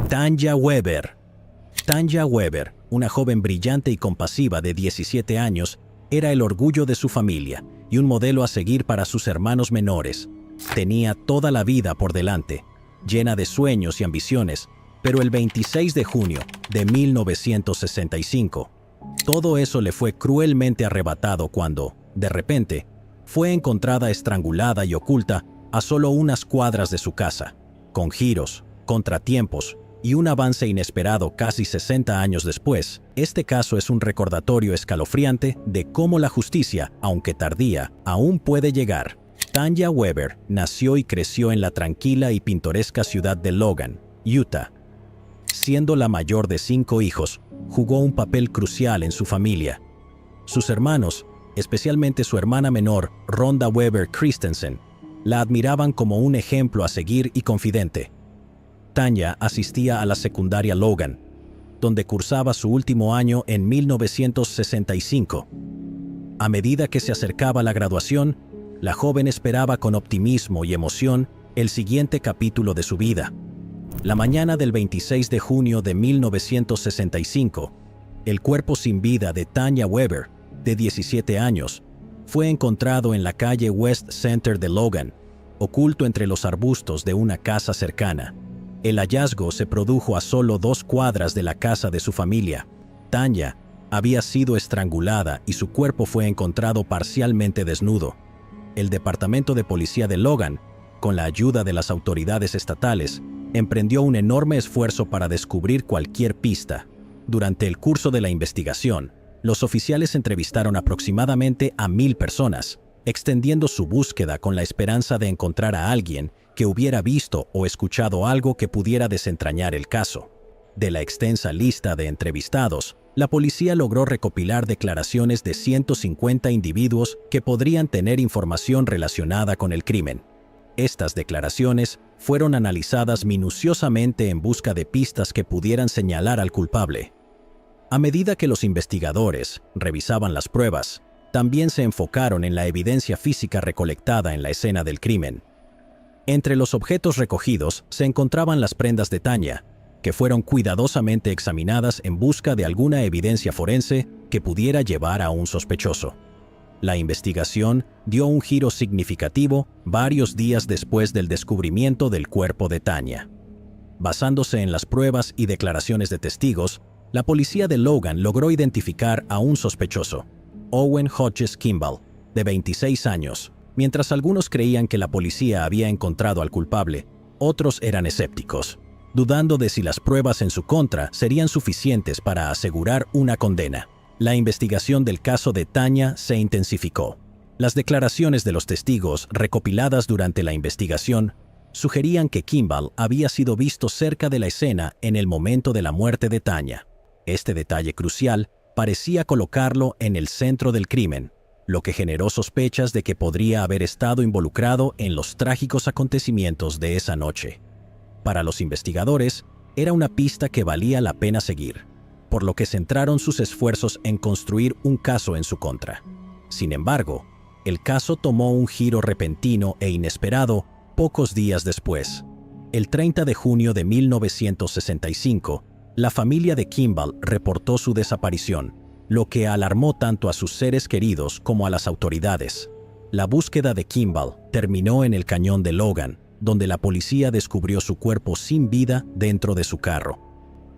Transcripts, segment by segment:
Tanya Weber. Tanya Weber, una joven brillante y compasiva de 17 años, era el orgullo de su familia y un modelo a seguir para sus hermanos menores. Tenía toda la vida por delante, llena de sueños y ambiciones, pero el 26 de junio de 1965, todo eso le fue cruelmente arrebatado cuando, de repente, fue encontrada estrangulada y oculta a solo unas cuadras de su casa, con giros, contratiempos y un avance inesperado casi 60 años después. Este caso es un recordatorio escalofriante de cómo la justicia, aunque tardía, aún puede llegar. Tanya Weber nació y creció en la tranquila y pintoresca ciudad de Logan, Utah. Siendo la mayor de 5 hijos, jugó un papel crucial en su familia. Sus hermanos, especialmente su hermana menor, Rhonda Weber Christensen, la admiraban como un ejemplo a seguir y confidente. Tanya asistía a la secundaria Logan, donde cursaba su último año en 1965. A medida que se acercaba la graduación, la joven esperaba con optimismo y emoción el siguiente capítulo de su vida. La mañana del 26 de junio de 1965, el cuerpo sin vida de Tanya Weber, de 17 años, fue encontrado en la calle West Center de Logan, oculto entre los arbustos de una casa cercana. El hallazgo se produjo a solo 2 cuadras de la casa de su familia. Tanya había sido estrangulada y su cuerpo fue encontrado parcialmente desnudo. El Departamento de Policía de Logan, con la ayuda de las autoridades estatales, emprendió un enorme esfuerzo para descubrir cualquier pista. Durante el curso de la investigación, los oficiales entrevistaron aproximadamente a 1000 personas, extendiendo su búsqueda con la esperanza de encontrar a alguien que hubiera visto o escuchado algo que pudiera desentrañar el caso. De la extensa lista de entrevistados, la policía logró recopilar declaraciones de 150 individuos que podrían tener información relacionada con el crimen. Estas declaraciones fueron analizadas minuciosamente en busca de pistas que pudieran señalar al culpable. A medida que los investigadores revisaban las pruebas, también se enfocaron en la evidencia física recolectada en la escena del crimen. Entre los objetos recogidos se encontraban las prendas de Tanya, que fueron cuidadosamente examinadas en busca de alguna evidencia forense que pudiera llevar a un sospechoso. La investigación dio un giro significativo varios días después del descubrimiento del cuerpo de Tanya. Basándose en las pruebas y declaraciones de testigos, la policía de Logan logró identificar a un sospechoso, Owen Hodges Kimball, de 26 años. Mientras algunos creían que la policía había encontrado al culpable, otros eran escépticos, dudando de si las pruebas en su contra serían suficientes para asegurar una condena. La investigación del caso de Tanya se intensificó. Las declaraciones de los testigos recopiladas durante la investigación sugerían que Kimball había sido visto cerca de la escena en el momento de la muerte de Tanya. Este detalle crucial parecía colocarlo en el centro del crimen, lo que generó sospechas de que podría haber estado involucrado en los trágicos acontecimientos de esa noche. Para los investigadores, era una pista que valía la pena seguir, por lo que centraron sus esfuerzos en construir un caso en su contra. Sin embargo, el caso tomó un giro repentino e inesperado pocos días después. El 30 de junio de 1965, la familia de Kimball reportó su desaparición, lo que alarmó tanto a sus seres queridos como a las autoridades. La búsqueda de Kimball terminó en el cañón de Logan, donde la policía descubrió su cuerpo sin vida dentro de su carro.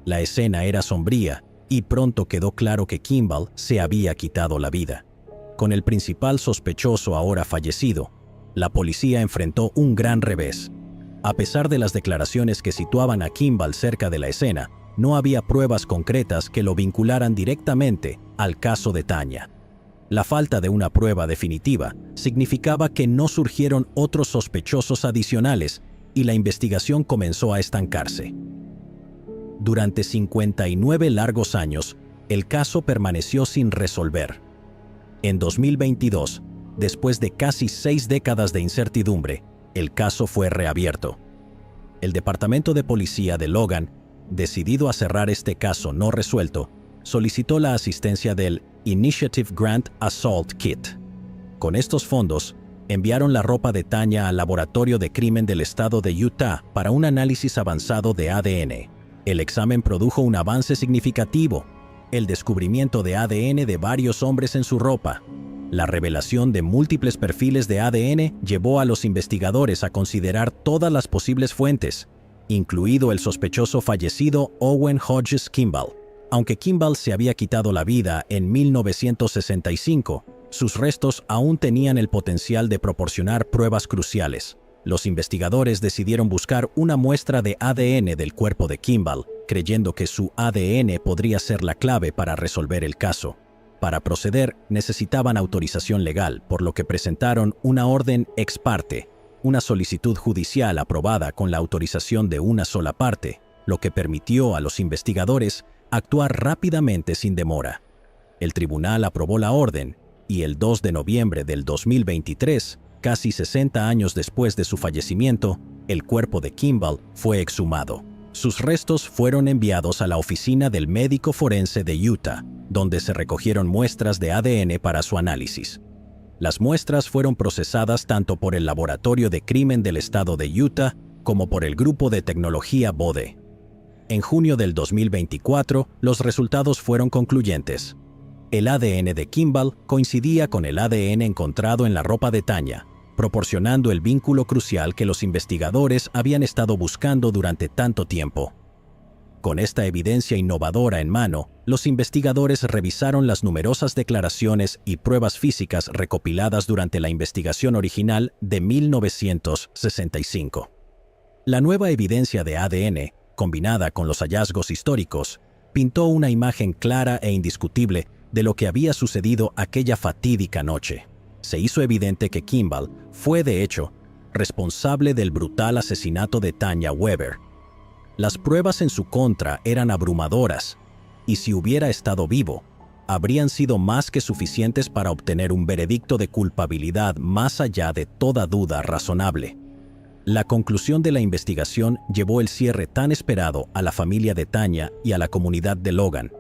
La escena era sombría y pronto quedó claro que Kimball se había quitado la vida. Con el principal sospechoso ahora fallecido, la policía enfrentó un gran revés. A pesar de las declaraciones que situaban a Kimball cerca de la escena, no había pruebas concretas que lo vincularan directamente al caso de Tanya. La falta de una prueba definitiva significaba que no surgieron otros sospechosos adicionales y la investigación comenzó a estancarse. Durante 59 largos años, el caso permaneció sin resolver. En 2022, después de casi 6 décadas de incertidumbre, el caso fue reabierto. El Departamento de Policía de Logan, decidido a cerrar este caso no resuelto, solicitó la asistencia del Initiative Grant Assault Kit. Con estos fondos, enviaron la ropa de Tanya al Laboratorio de Crimen del Estado de Utah para un análisis avanzado de ADN. El examen produjo un avance significativo: el descubrimiento de ADN de varios hombres en su ropa. La revelación de múltiples perfiles de ADN llevó a los investigadores a considerar todas las posibles fuentes, incluido el sospechoso fallecido Owen Hodges Kimball. Aunque Kimball se había quitado la vida en 1965, sus restos aún tenían el potencial de proporcionar pruebas cruciales. Los investigadores decidieron buscar una muestra de ADN del cuerpo de Kimball, creyendo que su ADN podría ser la clave para resolver el caso. Para proceder, necesitaban autorización legal, por lo que presentaron una orden ex parte, una solicitud judicial aprobada con la autorización de una sola parte, lo que permitió a los investigadores actuar rápidamente sin demora. El tribunal aprobó la orden, y el 2 de noviembre del 2023, casi 60 años después de su fallecimiento, el cuerpo de Kimball fue exhumado. Sus restos fueron enviados a la oficina del médico forense de Utah, donde se recogieron muestras de ADN para su análisis. Las muestras fueron procesadas tanto por el Laboratorio de Crimen del Estado de Utah como por el Grupo de Tecnología Bode. En junio del 2024, los resultados fueron concluyentes. El ADN de Kimball coincidía con el ADN encontrado en la ropa de Tanya, proporcionando el vínculo crucial que los investigadores habían estado buscando durante tanto tiempo. Con esta evidencia innovadora en mano, los investigadores revisaron las numerosas declaraciones y pruebas físicas recopiladas durante la investigación original de 1965. La nueva evidencia de ADN, combinada con los hallazgos históricos, pintó una imagen clara e indiscutible de lo que había sucedido aquella fatídica noche. Se hizo evidente que Kimball fue, de hecho, responsable del brutal asesinato de Tanya Weber. Las pruebas en su contra eran abrumadoras, y si hubiera estado vivo, habrían sido más que suficientes para obtener un veredicto de culpabilidad más allá de toda duda razonable. La conclusión de la investigación llevó el cierre tan esperado a la familia de Tanya y a la comunidad de Logan.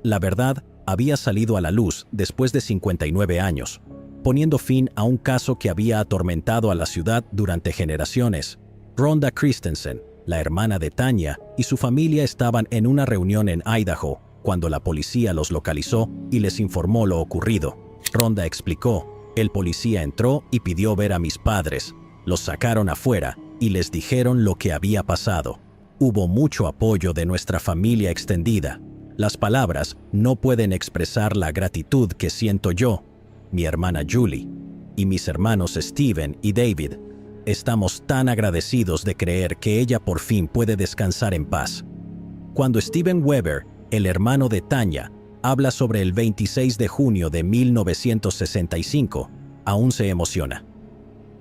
La verdad había salido a la luz después de 59 años, poniendo fin a un caso que había atormentado a la ciudad durante generaciones. Rhonda Christensen, la hermana de Tanya, y su familia estaban en una reunión en Idaho cuando la policía los localizó y les informó lo ocurrido. Rhonda explicó: el policía entró y pidió ver a mis padres. Los sacaron afuera y les dijeron lo que había pasado. Hubo mucho apoyo de nuestra familia extendida. Las palabras no pueden expresar la gratitud que siento yo, mi hermana Julie, y mis hermanos Steven y David. Estamos tan agradecidos de creer que ella por fin puede descansar en paz. Cuando Steven Weber, el hermano de Tanya, habla sobre el 26 de junio de 1965, aún se emociona.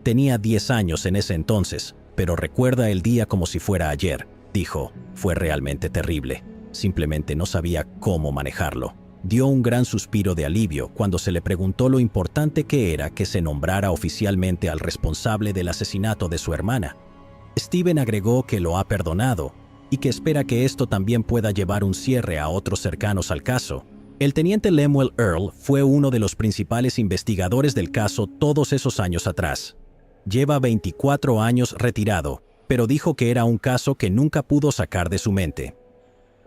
Tenía 10 años en ese entonces, pero recuerda el día como si fuera ayer. Dijo: fue realmente terrible. Simplemente no sabía cómo manejarlo. Dio un gran suspiro de alivio cuando se le preguntó lo importante que era que se nombrara oficialmente al responsable del asesinato de su hermana. Steven agregó que lo ha perdonado y que espera que esto también pueda llevar un cierre a otros cercanos al caso. El teniente Lemuel Earl fue uno de los principales investigadores del caso todos esos años atrás. Lleva 24 años retirado, pero dijo que era un caso que nunca pudo sacar de su mente.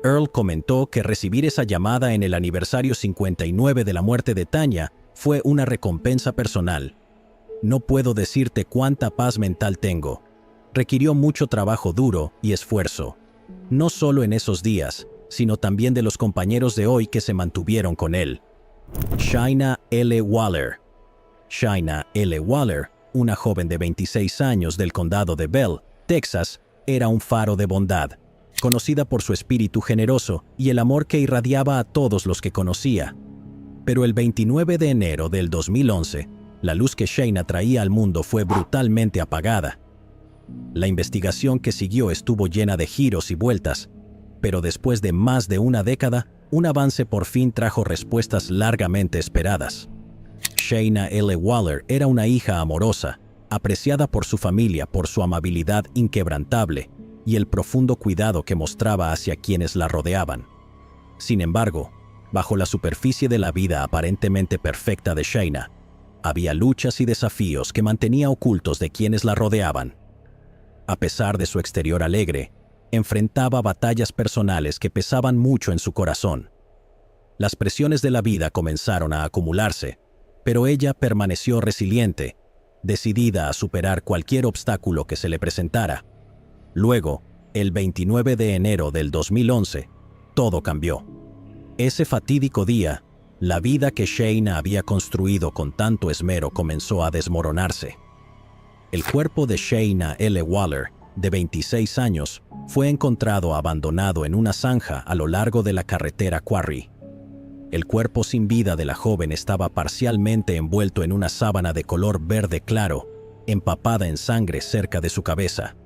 Earl comentó que recibir esa llamada en el aniversario 59 de la muerte de Tanya fue una recompensa personal. No puedo decirte cuánta paz mental tengo. Requirió mucho trabajo duro y esfuerzo, no solo en esos días, sino también de los compañeros de hoy que se mantuvieron con él. Shaina L. Waller. Shaina L. Waller, una joven de 26 años del condado de Bell, Texas, era un faro de bondad, conocida por su espíritu generoso y el amor que irradiaba a todos los que conocía. Pero el 29 de enero del 2011, la luz que Shaina traía al mundo fue brutalmente apagada. La investigación que siguió estuvo llena de giros y vueltas, pero después de más de una década, un avance por fin trajo respuestas largamente esperadas. Shaina L. Waller era una hija amorosa, apreciada por su familia por su amabilidad inquebrantable y el profundo cuidado que mostraba hacia quienes la rodeaban. Sin embargo, bajo la superficie de la vida aparentemente perfecta de Shaina, había luchas y desafíos que mantenía ocultos de quienes la rodeaban. A pesar de su exterior alegre, enfrentaba batallas personales que pesaban mucho en su corazón. Las presiones de la vida comenzaron a acumularse, pero ella permaneció resiliente, decidida a superar cualquier obstáculo que se le presentara. Luego, el 29 de enero del 2011, todo cambió. Ese fatídico día, la vida que Shayna había construido con tanto esmero comenzó a desmoronarse. El cuerpo de Shayna L. Waller, de 26 años, fue encontrado abandonado en una zanja a lo largo de la carretera Quarry. El cuerpo sin vida de la joven estaba parcialmente envuelto en una sábana de color verde claro, empapada en sangre cerca de su cabeza.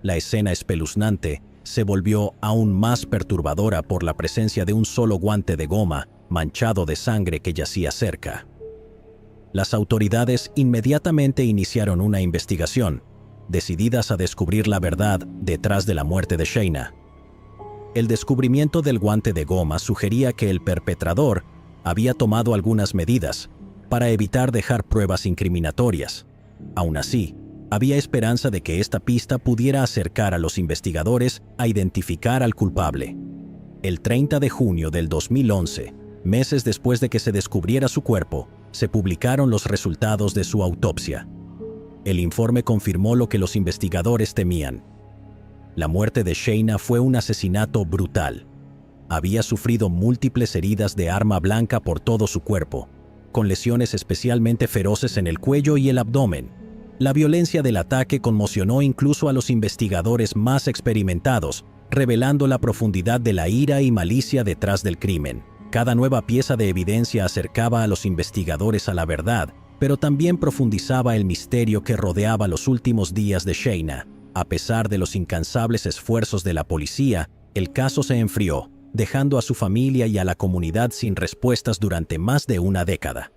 La escena espeluznante se volvió aún más perturbadora por la presencia de un solo guante de goma manchado de sangre que yacía cerca. Las autoridades inmediatamente iniciaron una investigación, decididas a descubrir la verdad detrás de la muerte de Shayna. El descubrimiento del guante de goma sugería que el perpetrador había tomado algunas medidas para evitar dejar pruebas incriminatorias. Aún así, había esperanza de que esta pista pudiera acercar a los investigadores a identificar al culpable. El 30 de junio del 2011, meses después de que se descubriera su cuerpo, se publicaron los resultados de su autopsia. El informe confirmó lo que los investigadores temían. La muerte de Shayna fue un asesinato brutal. Había sufrido múltiples heridas de arma blanca por todo su cuerpo, con lesiones especialmente feroces en el cuello y el abdomen. La violencia del ataque conmocionó incluso a los investigadores más experimentados, revelando la profundidad de la ira y malicia detrás del crimen. Cada nueva pieza de evidencia acercaba a los investigadores a la verdad, pero también profundizaba el misterio que rodeaba los últimos días de Shayna. A pesar de los incansables esfuerzos de la policía, el caso se enfrió, dejando a su familia y a la comunidad sin respuestas durante más de una década.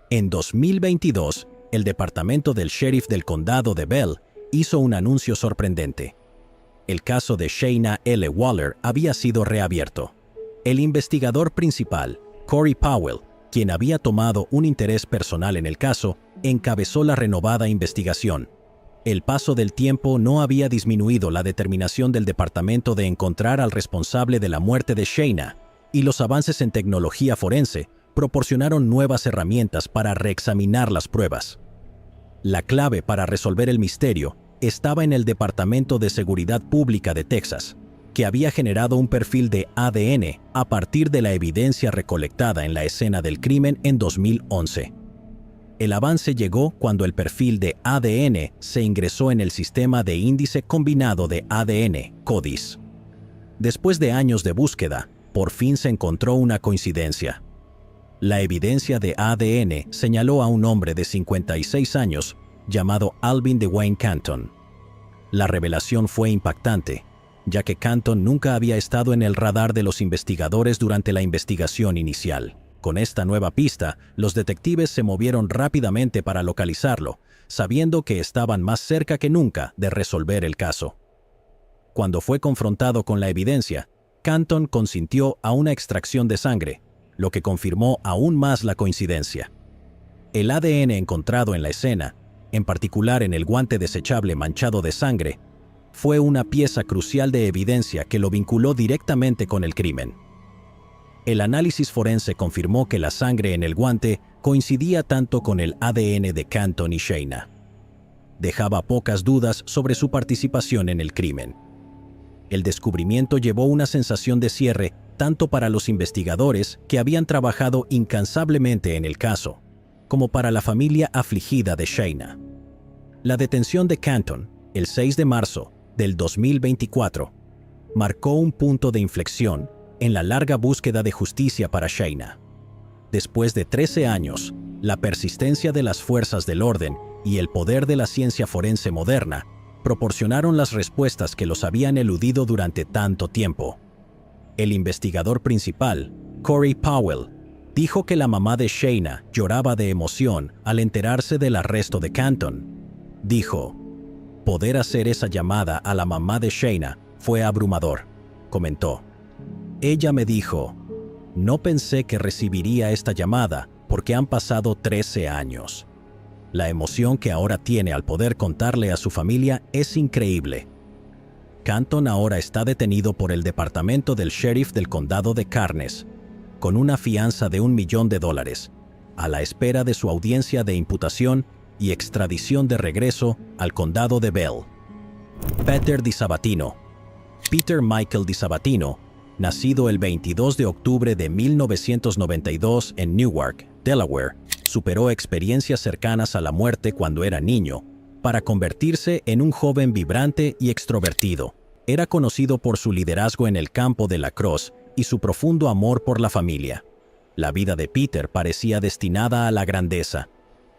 En 2022, el departamento del sheriff del condado de Bell hizo un anuncio sorprendente. El caso de Shayna L. Waller había sido reabierto. El investigador principal, Corey Powell, quien había tomado un interés personal en el caso, encabezó la renovada investigación. El paso del tiempo no había disminuido la determinación del departamento de encontrar al responsable de la muerte de Shayna, y los avances en tecnología forense proporcionaron nuevas herramientas para reexaminar las pruebas. La clave para resolver el misterio estaba en el Departamento de Seguridad Pública de Texas, que había generado un perfil de ADN a partir de la evidencia recolectada en la escena del crimen en 2011. El avance llegó cuando el perfil de ADN se ingresó en el sistema de índice combinado de ADN, CODIS. Después de años de búsqueda, por fin se encontró una coincidencia. La evidencia de ADN señaló a un hombre de 56 años llamado Alvin DeWayne Canton. La revelación fue impactante, ya que Canton nunca había estado en el radar de los investigadores durante la investigación inicial. Con esta nueva pista, los detectives se movieron rápidamente para localizarlo, sabiendo que estaban más cerca que nunca de resolver el caso. Cuando fue confrontado con la evidencia, Canton consintió a una extracción de sangre, lo que confirmó aún más la coincidencia. El ADN encontrado en la escena, en particular en el guante desechable manchado de sangre, fue una pieza crucial de evidencia que lo vinculó directamente con el crimen. El análisis forense confirmó que la sangre en el guante coincidía tanto con el ADN de Canton y Shayna. Dejaba pocas dudas sobre su participación en el crimen. El descubrimiento llevó una sensación de cierre tanto para los investigadores que habían trabajado incansablemente en el caso, como para la familia afligida de Shayna. La detención de Canton, el 6 de marzo del 2024, marcó un punto de inflexión en la larga búsqueda de justicia para Shayna. Después de 13 años, la persistencia de las fuerzas del orden y el poder de la ciencia forense moderna proporcionaron las respuestas que los habían eludido durante tanto tiempo. El investigador principal, Corey Powell, dijo que la mamá de Shayna lloraba de emoción al enterarse del arresto de Canton. Dijo: "Poder hacer esa llamada a la mamá de Shayna fue abrumador", comentó. Ella me dijo: "No pensé que recibiría esta llamada porque han pasado 13 años. La emoción que ahora tiene al poder contarle a su familia es increíble". Canton ahora está detenido por el departamento del sheriff del condado de Cairns, con una fianza de $1 millón, a la espera de su audiencia de imputación y extradición de regreso al condado de Bell. Peter DiSabatino. Peter Michael DiSabatino, nacido el 22 de octubre de 1992 en Newark, Delaware, superó experiencias cercanas a la muerte cuando era niño, para convertirse en un joven vibrante y extrovertido. Era conocido por su liderazgo en el campo de lacrosse y su profundo amor por la familia. La vida de Peter parecía destinada a la grandeza,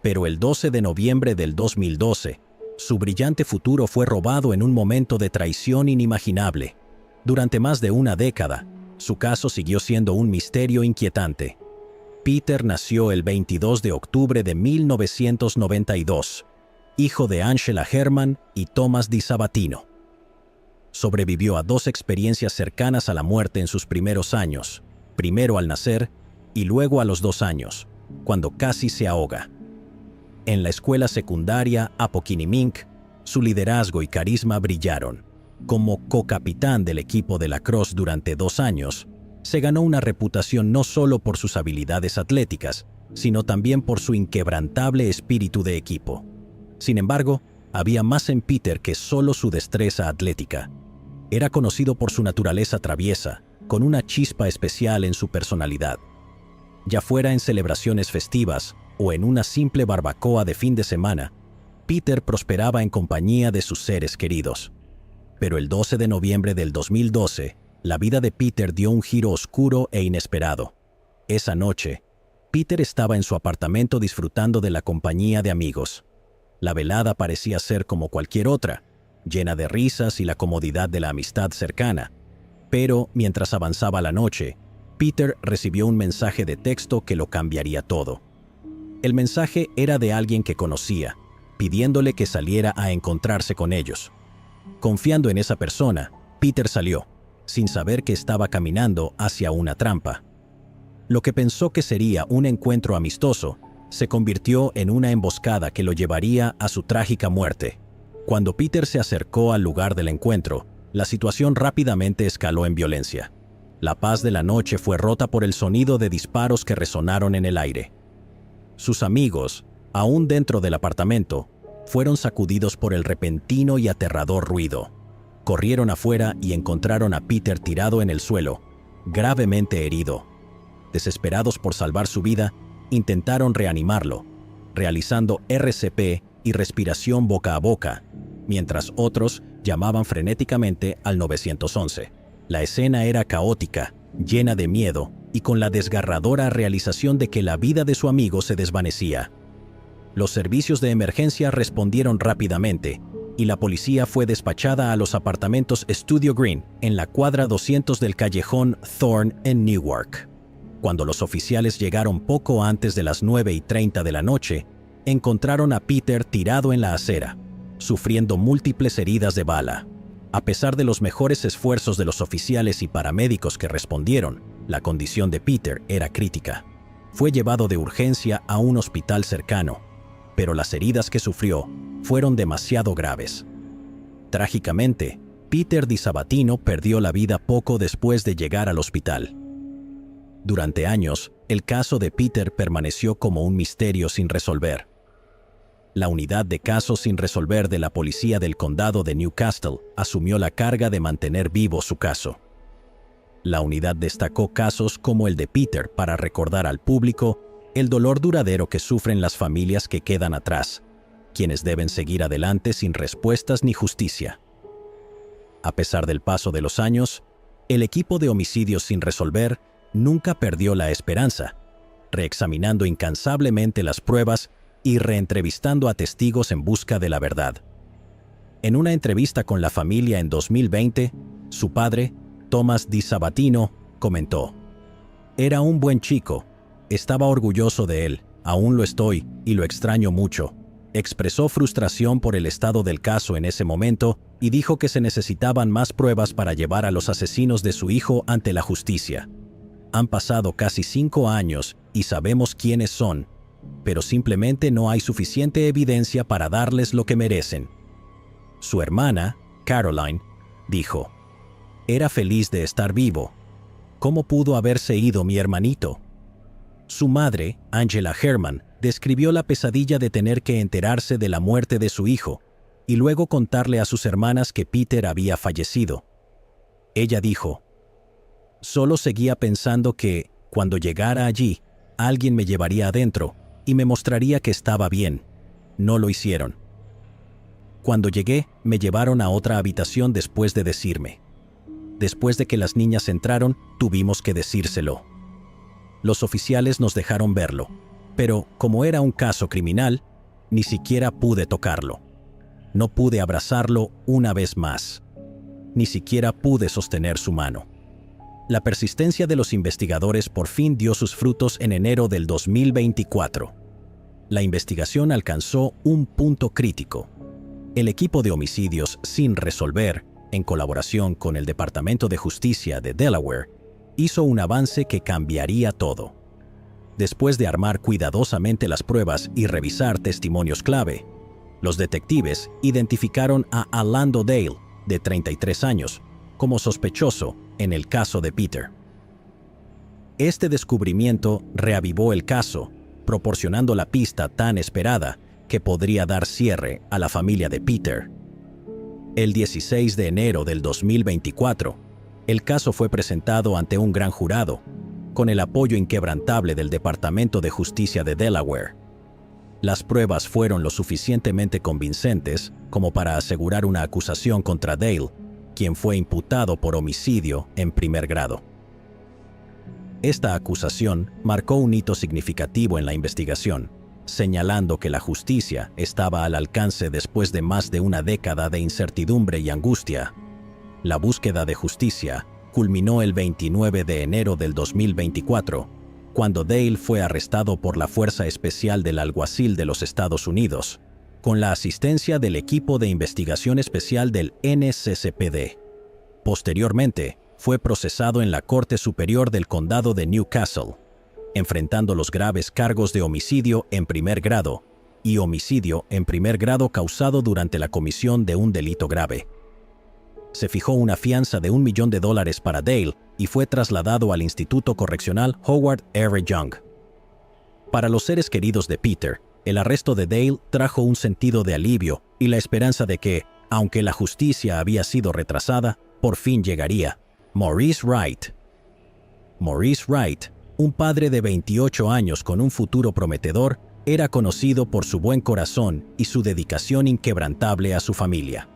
pero el 12 de noviembre del 2012, su brillante futuro fue robado en un momento de traición inimaginable. Durante más de una década, su caso siguió siendo un misterio inquietante. Peter nació el 22 de octubre de 1992, hijo de Angela Herman y Thomas DiSabatino. Sobrevivió a 2 experiencias cercanas a la muerte en sus primeros años, primero al nacer y luego a los 2 años, cuando casi se ahoga. En la escuela secundaria Appoquinimink, su liderazgo y carisma brillaron. Como co-capitán del equipo de lacrosse durante 2 años, se ganó una reputación no solo por sus habilidades atléticas, sino también por su inquebrantable espíritu de equipo. Sin embargo, había más en Peter que solo su destreza atlética. Era conocido por su naturaleza traviesa, con una chispa especial en su personalidad. Ya fuera en celebraciones festivas o en una simple barbacoa de fin de semana, Peter prosperaba en compañía de sus seres queridos. Pero el 12 de noviembre del 2012, la vida de Peter dio un giro oscuro e inesperado. Esa noche, Peter estaba en su apartamento disfrutando de la compañía de amigos. La velada parecía ser como cualquier otra, llena de risas y la comodidad de la amistad cercana. Pero, mientras avanzaba la noche, Peter recibió un mensaje de texto que lo cambiaría todo. El mensaje era de alguien que conocía, pidiéndole que saliera a encontrarse con ellos. Confiando en esa persona, Peter salió, sin saber que estaba caminando hacia una trampa. Lo que pensó que sería un encuentro amistoso, se convirtió en una emboscada que lo llevaría a su trágica muerte. Cuando Peter se acercó al lugar del encuentro, la situación rápidamente escaló en violencia. La paz de la noche fue rota por el sonido de disparos que resonaron en el aire. Sus amigos, aún dentro del apartamento, fueron sacudidos por el repentino y aterrador ruido. Corrieron afuera y encontraron a Peter tirado en el suelo, gravemente herido. Desesperados por salvar su vida, intentaron reanimarlo, realizando RCP y respiración boca a boca, mientras otros llamaban frenéticamente al 911. La escena era caótica, llena de miedo y con la desgarradora realización de que la vida de su amigo se desvanecía. Los servicios de emergencia respondieron rápidamente y la policía fue despachada a los apartamentos Studio Green en la cuadra 200 del callejón Thorne en Newark. Cuando los oficiales llegaron poco antes de las 9:30 de la noche, encontraron a Peter tirado en la acera, sufriendo múltiples heridas de bala. A pesar de los mejores esfuerzos de los oficiales y paramédicos que respondieron, la condición de Peter era crítica. Fue llevado de urgencia a un hospital cercano, pero las heridas que sufrió fueron demasiado graves. Trágicamente, Peter DiSabatino perdió la vida poco después de llegar al hospital. Durante años, el caso de Peter permaneció como un misterio sin resolver. La unidad de casos sin resolver de la policía del condado de Newcastle asumió la carga de mantener vivo su caso. La unidad destacó casos como el de Peter para recordar al público el dolor duradero que sufren las familias que quedan atrás, quienes deben seguir adelante sin respuestas ni justicia. A pesar del paso de los años, el equipo de homicidios sin resolver nunca perdió la esperanza, reexaminando incansablemente las pruebas y reentrevistando a testigos en busca de la verdad. En una entrevista con la familia en 2020, su padre, Thomas DiSabatino, comentó: «Era un buen chico, estaba orgulloso de él, aún lo estoy y lo extraño mucho». Expresó frustración por el estado del caso en ese momento y dijo que se necesitaban más pruebas para llevar a los asesinos de su hijo ante la justicia. Han pasado casi 5 años y sabemos quiénes son, pero simplemente no hay suficiente evidencia para darles lo que merecen. Su hermana, Caroline, dijo. Era feliz de estar vivo. ¿Cómo pudo haberse ido mi hermanito? Su madre, Angela Herman, describió la pesadilla de tener que enterarse de la muerte de su hijo y luego contarle a sus hermanas que Peter había fallecido. Ella dijo, «Solo seguía pensando que, cuando llegara allí, alguien me llevaría adentro y me mostraría que estaba bien. No lo hicieron. Cuando llegué, me llevaron a otra habitación después de decirme. Después de que las niñas entraron, tuvimos que decírselo. Los oficiales nos dejaron verlo, pero como era un caso criminal, ni siquiera pude tocarlo. No pude abrazarlo una vez más. Ni siquiera pude sostener su mano». La persistencia de los investigadores por fin dio sus frutos en enero del 2024. La investigación alcanzó un punto crítico. El equipo de homicidios sin resolver, en colaboración con el Departamento de Justicia de Delaware, hizo un avance que cambiaría todo. Después de armar cuidadosamente las pruebas y revisar testimonios clave, los detectives identificaron a Orlando Dale, de 33 años, como sospechoso en el caso de Peter. Este descubrimiento reavivó el caso, proporcionando la pista tan esperada que podría dar cierre a la familia de Peter. El 16 de enero del 2024, el caso fue presentado ante un gran jurado, con el apoyo inquebrantable del Departamento de Justicia de Delaware. Las pruebas fueron lo suficientemente convincentes como para asegurar una acusación contra Dale, quien fue imputado por homicidio en primer grado. Esta acusación marcó un hito significativo en la investigación, señalando que la justicia estaba al alcance después de más de una década de incertidumbre y angustia. La búsqueda de justicia culminó el 29 de enero del 2024, cuando Dale fue arrestado por la Fuerza Especial del Alguacil de los Estados Unidos, con la asistencia del equipo de investigación especial del NCCPD. Posteriormente, fue procesado en la Corte Superior del Condado de Newcastle, enfrentando los graves cargos de homicidio en primer grado y homicidio en primer grado causado durante la comisión de un delito grave. Se fijó una fianza de $1 millón para Dale y fue trasladado al Instituto Correccional Howard R. Young. Para los seres queridos de Peter, el arresto de Dale trajo un sentido de alivio y la esperanza de que, aunque la justicia había sido retrasada, por fin llegaría. Maurice Wright. Maurice Wright, un padre de 28 años con un futuro prometedor, era conocido por su buen corazón y su dedicación inquebrantable a su familia.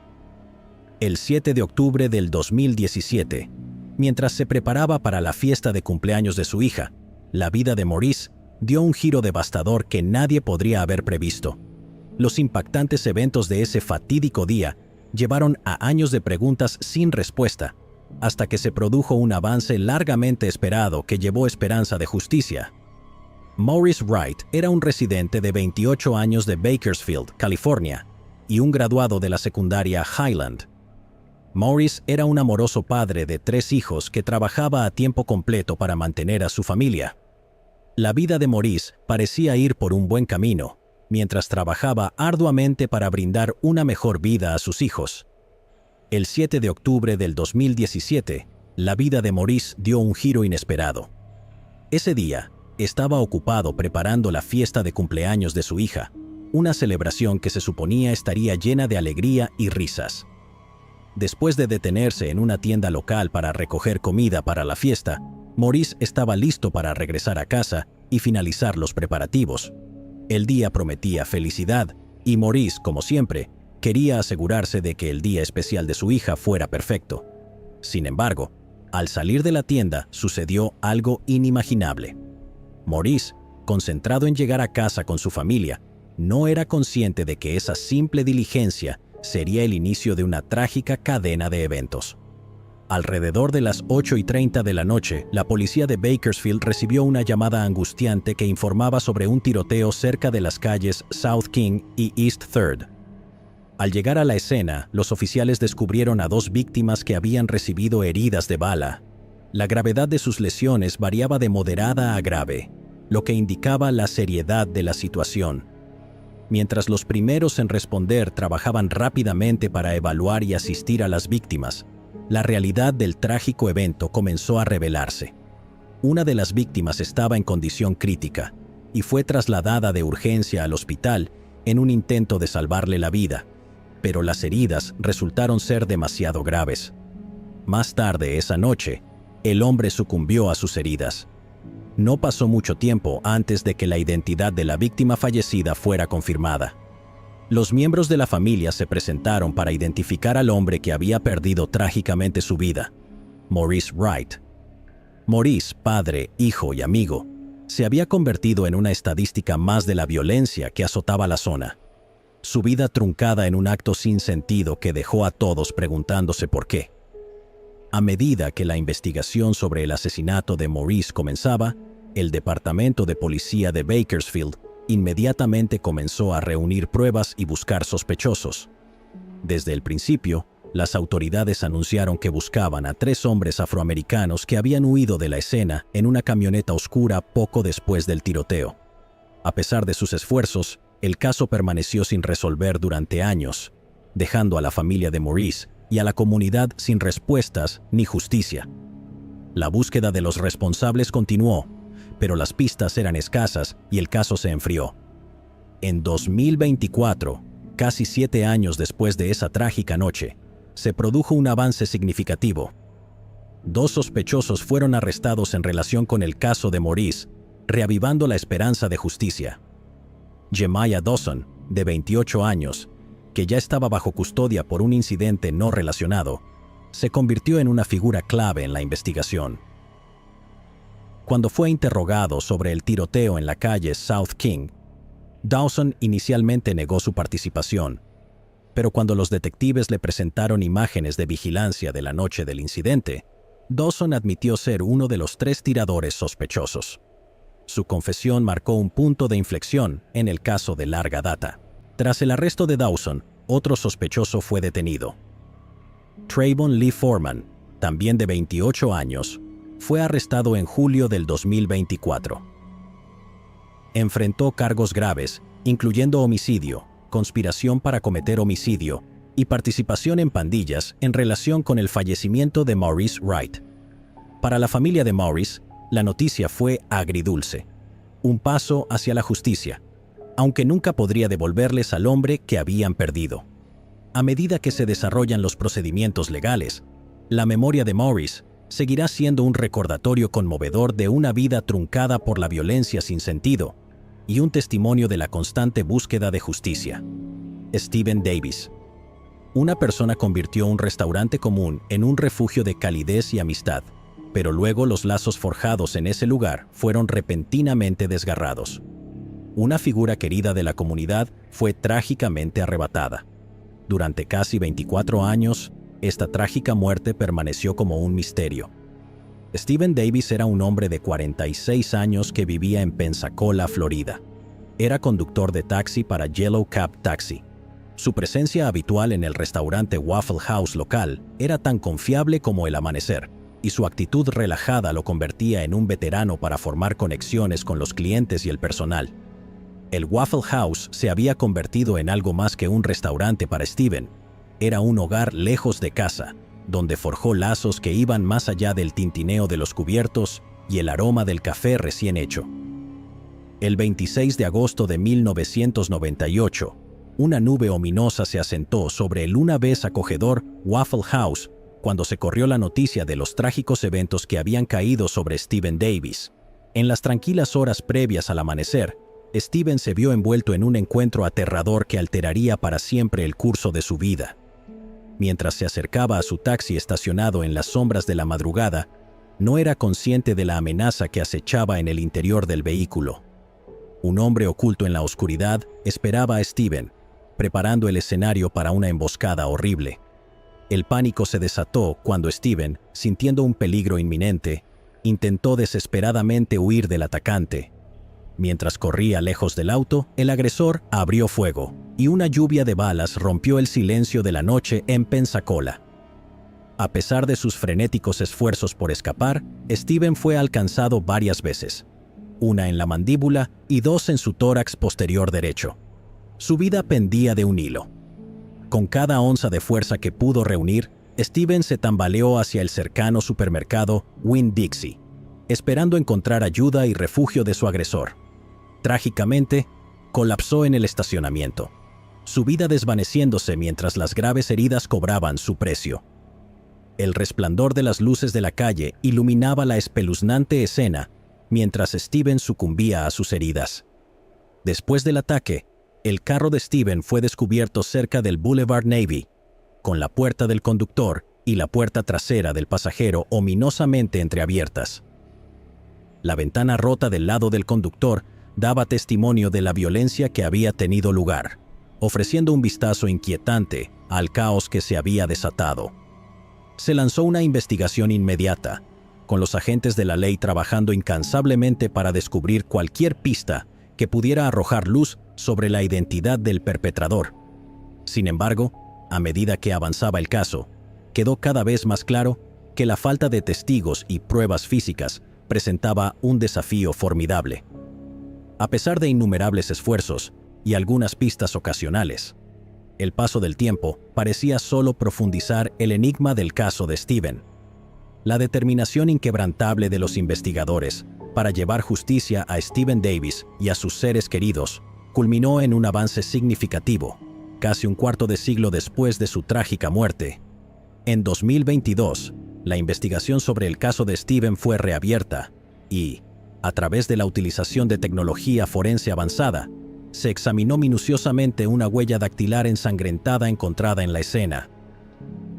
El 7 de octubre del 2017, mientras se preparaba para la fiesta de cumpleaños de su hija, la vida de Maurice dio un giro devastador que nadie podría haber previsto. Los impactantes eventos de ese fatídico día llevaron a años de preguntas sin respuesta, hasta que se produjo un avance largamente esperado que llevó esperanza de justicia. Maurice Wright era un residente de 28 años de Bakersfield, California, y un graduado de la secundaria Highland. Maurice era un amoroso padre de 3 hijos que trabajaba a tiempo completo para mantener a su familia. La vida de Maurice parecía ir por un buen camino, mientras trabajaba arduamente para brindar una mejor vida a sus hijos. El 7 de octubre del 2017, la vida de Maurice dio un giro inesperado. Ese día, estaba ocupado preparando la fiesta de cumpleaños de su hija, una celebración que se suponía estaría llena de alegría y risas. Después de detenerse en una tienda local para recoger comida para la fiesta, Maurice estaba listo para regresar a casa y finalizar los preparativos. El día prometía felicidad y Maurice, como siempre, quería asegurarse de que el día especial de su hija fuera perfecto. Sin embargo, al salir de la tienda sucedió algo inimaginable. Maurice, concentrado en llegar a casa con su familia, no era consciente de que esa simple diligencia sería el inicio de una trágica cadena de eventos. Alrededor de las 8:30 de la noche, la policía de Bakersfield recibió una llamada angustiante que informaba sobre un tiroteo cerca de las calles South King y East 3rd. Al llegar a la escena, los oficiales descubrieron a 2 víctimas que habían recibido heridas de bala. La gravedad de sus lesiones variaba de moderada a grave, lo que indicaba la seriedad de la situación. Mientras los primeros en responder trabajaban rápidamente para evaluar y asistir a las víctimas, la realidad del trágico evento comenzó a revelarse. Una de las víctimas estaba en condición crítica y fue trasladada de urgencia al hospital en un intento de salvarle la vida, pero las heridas resultaron ser demasiado graves. Más tarde esa noche, el hombre sucumbió a sus heridas. No pasó mucho tiempo antes de que la identidad de la víctima fallecida fuera confirmada. Los miembros de la familia se presentaron para identificar al hombre que había perdido trágicamente su vida, Maurice Wright. Maurice, padre, hijo y amigo, se había convertido en una estadística más de la violencia que azotaba la zona. Su vida truncada en un acto sin sentido que dejó a todos preguntándose por qué. A medida que la investigación sobre el asesinato de Maurice comenzaba, el Departamento de Policía de Bakersfield inmediatamente comenzó a reunir pruebas y buscar sospechosos. Desde el principio, las autoridades anunciaron que buscaban a 3 hombres afroamericanos que habían huido de la escena en una camioneta oscura poco después del tiroteo. A pesar de sus esfuerzos, el caso permaneció sin resolver durante años, dejando a la familia de Maurice y a la comunidad sin respuestas ni justicia. La búsqueda de los responsables continuó, pero las pistas eran escasas y el caso se enfrió. En 2024, casi 7 años después de esa trágica noche, se produjo un avance significativo. 2 sospechosos fueron arrestados en relación con el caso de Maurice, reavivando la esperanza de justicia. Jemiah Dawson, de 28 años, que ya estaba bajo custodia por un incidente no relacionado, se convirtió en una figura clave en la investigación. Cuando fue interrogado sobre el tiroteo en la calle South King, Dawson inicialmente negó su participación, pero cuando los detectives le presentaron imágenes de vigilancia de la noche del incidente, Dawson admitió ser uno de los 3 tiradores sospechosos. Su confesión marcó un punto de inflexión en el caso de larga data. Tras el arresto de Dawson, otro sospechoso fue detenido. Trayvon Lee Foreman, también de 28 años, fue arrestado en julio del 2024. Enfrentó cargos graves, incluyendo homicidio, conspiración para cometer homicidio y participación en pandillas en relación con el fallecimiento de Maurice Wright. Para la familia de Maurice, la noticia fue agridulce, un paso hacia la justicia, aunque nunca podría devolverles al hombre que habían perdido. A medida que se desarrollan los procedimientos legales, la memoria de Maurice seguirá siendo un recordatorio conmovedor de una vida truncada por la violencia sin sentido y un testimonio de la constante búsqueda de justicia. Stephen Davis. Una persona convirtió un restaurante común en un refugio de calidez y amistad, pero luego los lazos forjados en ese lugar fueron repentinamente desgarrados. Una figura querida de la comunidad fue trágicamente arrebatada. Durante casi 24 años, esta trágica muerte permaneció como un misterio. Stephen Davis era un hombre de 46 años que vivía en Pensacola, Florida. Era conductor de taxi para Yellow Cab Taxi. Su presencia habitual en el restaurante Waffle House local era tan confiable como el amanecer, y su actitud relajada lo convertía en un veterano para formar conexiones con los clientes y el personal. El Waffle House se había convertido en algo más que un restaurante para Stephen. Era un hogar lejos de casa, donde forjó lazos que iban más allá del tintineo de los cubiertos y el aroma del café recién hecho. El 26 de agosto de 1998, una nube ominosa se asentó sobre el una vez acogedor Waffle House cuando se corrió la noticia de los trágicos eventos que habían caído sobre Stephen Davis. En las tranquilas horas previas al amanecer, Stephen se vio envuelto en un encuentro aterrador que alteraría para siempre el curso de su vida. Mientras se acercaba a su taxi estacionado en las sombras de la madrugada, no era consciente de la amenaza que acechaba en el interior del vehículo. Un hombre oculto en la oscuridad esperaba a Stephen, preparando el escenario para una emboscada horrible. El pánico se desató cuando Stephen, sintiendo un peligro inminente, intentó desesperadamente huir del atacante. Mientras corría lejos del auto, el agresor abrió fuego, y una lluvia de balas rompió el silencio de la noche en Pensacola. A pesar de sus frenéticos esfuerzos por escapar, Stephen fue alcanzado varias veces, una en la mandíbula y 2 en su tórax posterior derecho. Su vida pendía de un hilo. Con cada onza de fuerza que pudo reunir, Steven se tambaleó hacia el cercano supermercado Winn-Dixie, esperando encontrar ayuda y refugio de su agresor. Trágicamente, colapsó en el estacionamiento, su vida desvaneciéndose mientras las graves heridas cobraban su precio. El resplandor de las luces de la calle iluminaba la espeluznante escena mientras Steven sucumbía a sus heridas. Después del ataque, el carro de Steven fue descubierto cerca del Boulevard Navy, con la puerta del conductor y la puerta trasera del pasajero ominosamente entreabiertas. La ventana rota del lado del conductor daba testimonio de la violencia que había tenido lugar, ofreciendo un vistazo inquietante al caos que se había desatado. Se lanzó una investigación inmediata, con los agentes de la ley trabajando incansablemente para descubrir cualquier pista que pudiera arrojar luz sobre la identidad del perpetrador. Sin embargo, a medida que avanzaba el caso, quedó cada vez más claro que la falta de testigos y pruebas físicas presentaba un desafío formidable. A pesar de innumerables esfuerzos y algunas pistas ocasionales, el paso del tiempo parecía solo profundizar el enigma del caso de Steven. La determinación inquebrantable de los investigadores para llevar justicia a Steven Davis y a sus seres queridos culminó en un avance significativo, casi un cuarto de siglo después de su trágica muerte. En 2022, la investigación sobre el caso de Steven fue reabierta y, a través de la utilización de tecnología forense avanzada, se examinó minuciosamente una huella dactilar ensangrentada encontrada en la escena.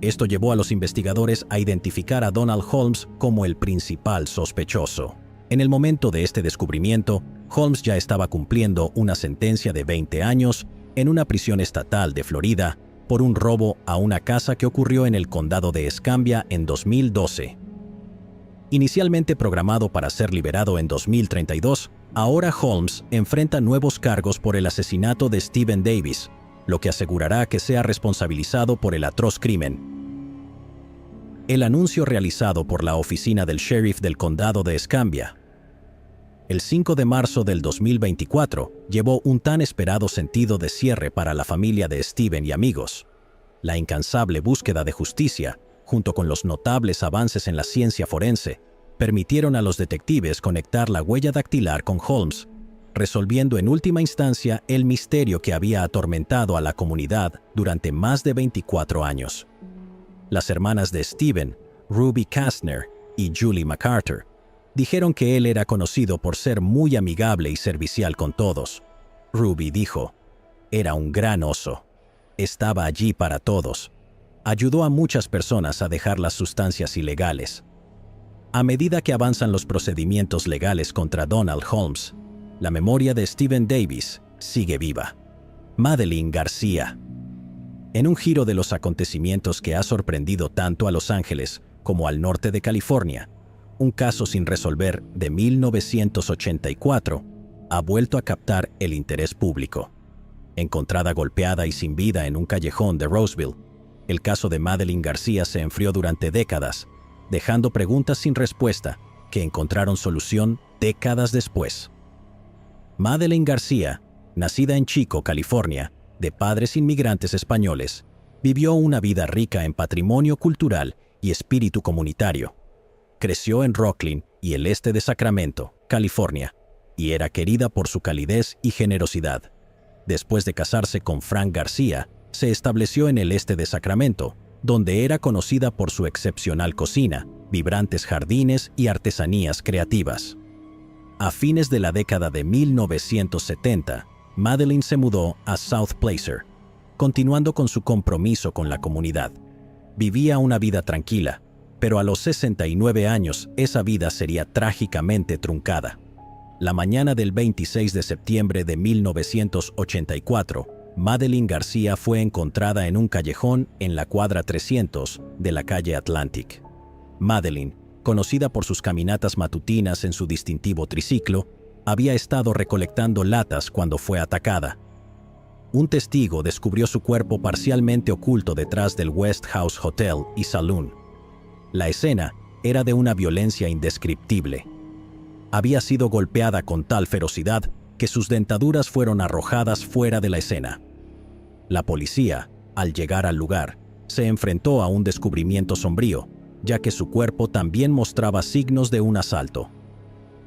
Esto llevó a los investigadores a identificar a Donald Holmes como el principal sospechoso. En el momento de este descubrimiento, Holmes ya estaba cumpliendo una sentencia de 20 años en una prisión estatal de Florida por un robo a una casa que ocurrió en el condado de Escambia en 2012. Inicialmente programado para ser liberado en 2032, ahora Holmes enfrenta nuevos cargos por el asesinato de Steven Davis, lo que asegurará que sea responsabilizado por el atroz crimen. El anuncio realizado por la oficina del sheriff del condado de Escambia el 5 de marzo del 2024 llevó un tan esperado sentido de cierre para la familia de Steven y amigos. La incansable búsqueda de justicia, junto con los notables avances en la ciencia forense, permitieron a los detectives conectar la huella dactilar con Holmes, resolviendo en última instancia el misterio que había atormentado a la comunidad durante más de 24 años. Las hermanas de Steven, Ruby Kastner y Julie MacArthur, dijeron que él era conocido por ser muy amigable y servicial con todos. Ruby dijo, era un gran oso. Estaba allí para todos. Ayudó a muchas personas a dejar las sustancias ilegales. A medida que avanzan los procedimientos legales contra Donald Holmes, la memoria de Steven Davis sigue viva. Madeleine García. En un giro de los acontecimientos que ha sorprendido tanto a Los Ángeles como al norte de California, un caso sin resolver de 1984 ha vuelto a captar el interés público. Encontrada golpeada y sin vida en un callejón de Roseville, el caso de Madeleine García se enfrió durante décadas, dejando preguntas sin respuesta que encontraron solución décadas después. Madeleine García, nacida en Chico, California, de padres inmigrantes españoles, vivió una vida rica en patrimonio cultural y espíritu comunitario. Creció en Rocklin y el este de Sacramento, California, y era querida por su calidez y generosidad. Después de casarse con Frank García, se estableció en el este de Sacramento, donde era conocida por su excepcional cocina, vibrantes jardines y artesanías creativas. A fines de la década de 1970, Madeleine se mudó a South Placer, continuando con su compromiso con la comunidad. Vivía una vida tranquila, pero a los 69 años esa vida sería trágicamente truncada. La mañana del 26 de septiembre de 1984, Madeleine García fue encontrada en un callejón en la cuadra 300 de la calle Atlantic. Madeleine, conocida por sus caminatas matutinas en su distintivo triciclo, había estado recolectando latas cuando fue atacada. Un testigo descubrió su cuerpo parcialmente oculto detrás del West House Hotel y Saloon. La escena era de una violencia indescriptible. Había sido golpeada con tal ferocidad que sus dentaduras fueron arrojadas fuera de la escena. La policía, al llegar al lugar, se enfrentó a un descubrimiento sombrío, ya que su cuerpo también mostraba signos de un asalto.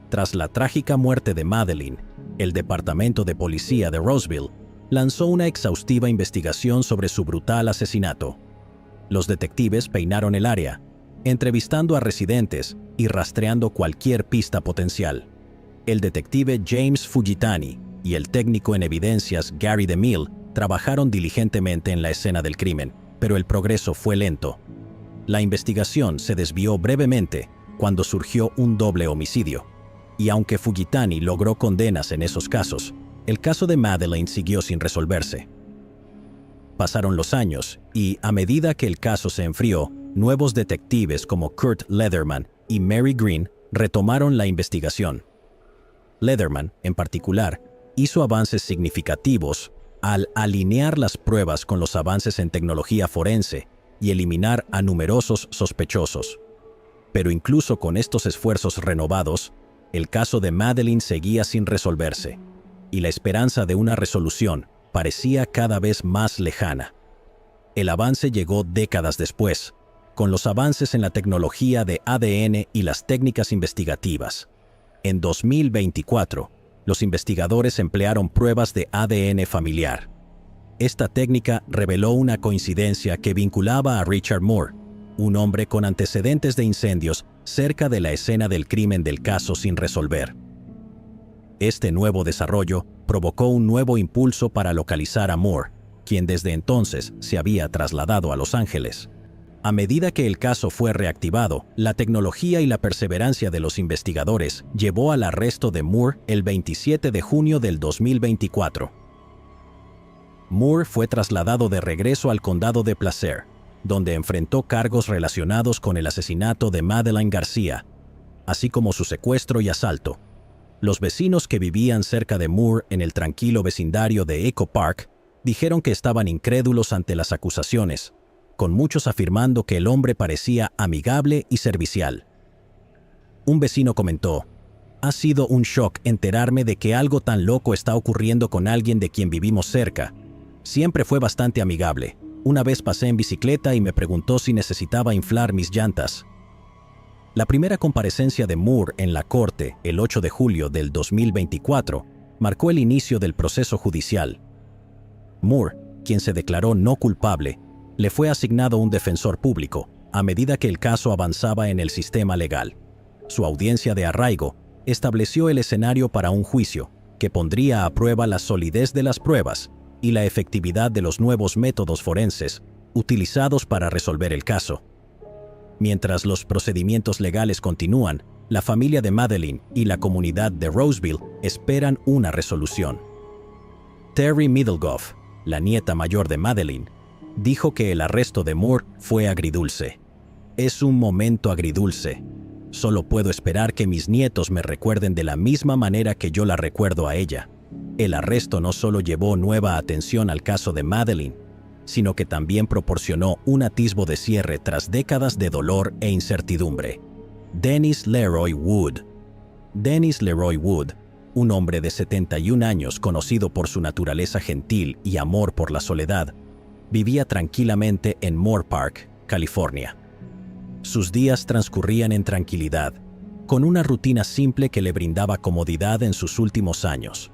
Tras la trágica muerte de Madeleine, el Departamento de Policía de Roseville lanzó una exhaustiva investigación sobre su brutal asesinato. Los detectives peinaron el área, entrevistando a residentes y rastreando cualquier pista potencial. El detective James Fujitani y el técnico en evidencias Gary DeMille trabajaron diligentemente en la escena del crimen, pero el progreso fue lento. La investigación se desvió brevemente cuando surgió un doble homicidio, y aunque Fujitani logró condenas en esos casos, el caso de Madeleine siguió sin resolverse. Pasaron los años y, a medida que el caso se enfrió, nuevos detectives como Kurt Leatherman y Mary Green retomaron la investigación. Leatherman, en particular, hizo avances significativos al alinear las pruebas con los avances en tecnología forense y eliminar a numerosos sospechosos. Pero incluso con estos esfuerzos renovados, el caso de Madeleine seguía sin resolverse, y la esperanza de una resolución parecía cada vez más lejana. El avance llegó décadas después, con los avances en la tecnología de ADN y las técnicas investigativas. En 2024, los investigadores emplearon pruebas de ADN familiar. Esta técnica reveló una coincidencia que vinculaba a Richard Moore, un hombre con antecedentes de incendios cerca de la escena del crimen del caso sin resolver. Este nuevo desarrollo provocó un nuevo impulso para localizar a Moore, quien desde entonces se había trasladado a Los Ángeles. A medida que el caso fue reactivado, la tecnología y la perseverancia de los investigadores llevó al arresto de Moore el 27 de junio del 2024. Moore fue trasladado de regreso al condado de Placer, donde enfrentó cargos relacionados con el asesinato de Madeleine García, así como su secuestro y asalto. Los vecinos que vivían cerca de Moore en el tranquilo vecindario de Echo Park dijeron que estaban incrédulos ante las acusaciones, con muchos afirmando que el hombre parecía amigable y servicial. Un vecino comentó: «Ha sido un shock enterarme de que algo tan loco está ocurriendo con alguien de quien vivimos cerca. Siempre fue bastante amigable. Una vez pasé en bicicleta y me preguntó si necesitaba inflar mis llantas». La primera comparecencia de Moore en la corte, el 8 de julio del 2024, marcó el inicio del proceso judicial. Moore, quien se declaró no culpable, le fue asignado un defensor público a medida que el caso avanzaba en el sistema legal. Su audiencia de arraigo estableció el escenario para un juicio que pondría a prueba la solidez de las pruebas y la efectividad de los nuevos métodos forenses utilizados para resolver el caso. Mientras los procedimientos legales continúan, la familia de Madeleine y la comunidad de Roseville esperan una resolución. Terry Middlegoff, la nieta mayor de Madeleine, dijo que el arresto de Moore fue agridulce. «Es un momento agridulce. Solo puedo esperar que mis nietos me recuerden de la misma manera que yo la recuerdo a ella». El arresto no solo llevó nueva atención al caso de Madeleine, sino que también proporcionó un atisbo de cierre tras décadas de dolor e incertidumbre. Dennis Leroy Wood. Dennis Leroy Wood, un hombre de 71 años conocido por su naturaleza gentil y amor por la soledad, vivía tranquilamente en Moore Park, California. Sus días transcurrían en tranquilidad, con una rutina simple que le brindaba comodidad en sus últimos años.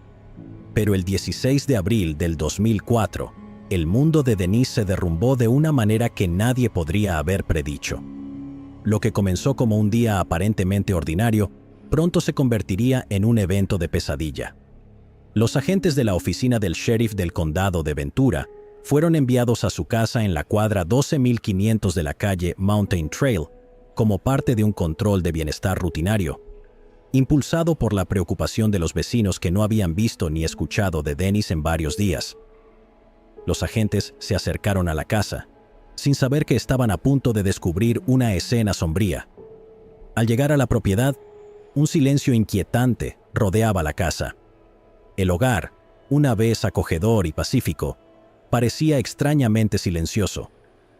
Pero el 16 de abril del 2004, el mundo de Denise se derrumbó de una manera que nadie podría haber predicho. Lo que comenzó como un día aparentemente ordinario, pronto se convertiría en un evento de pesadilla. Los agentes de la oficina del sheriff del condado de Ventura fueron enviados a su casa en la cuadra 12500 de la calle Mountain Trail como parte de un control de bienestar rutinario, impulsado por la preocupación de los vecinos que no habían visto ni escuchado de Dennis en varios días. Los agentes se acercaron a la casa, sin saber que estaban a punto de descubrir una escena sombría. Al llegar a la propiedad, un silencio inquietante rodeaba la casa. El hogar, una vez acogedor y pacífico, parecía extrañamente silencioso,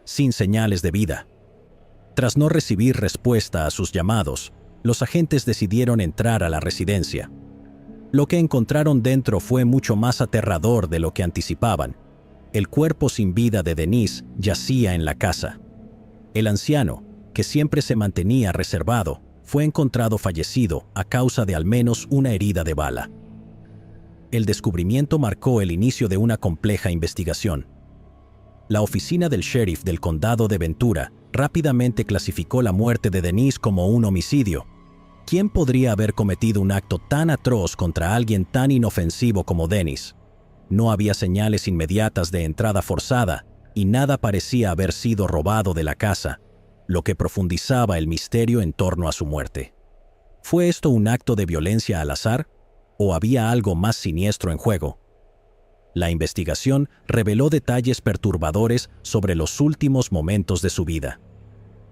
sin señales de vida. Tras no recibir respuesta a sus llamados, los agentes decidieron entrar a la residencia. Lo que encontraron dentro fue mucho más aterrador de lo que anticipaban. El cuerpo sin vida de Denise yacía en la casa. El anciano, que siempre se mantenía reservado, fue encontrado fallecido a causa de al menos una herida de bala. El descubrimiento marcó el inicio de una compleja investigación. La oficina del sheriff del condado de Ventura rápidamente clasificó la muerte de Denise como un homicidio. ¿Quién podría haber cometido un acto tan atroz contra alguien tan inofensivo como Denise? No había señales inmediatas de entrada forzada y nada parecía haber sido robado de la casa, lo que profundizaba el misterio en torno a su muerte. ¿Fue esto un acto de violencia al azar o había algo más siniestro en juego? La investigación reveló detalles perturbadores sobre los últimos momentos de su vida.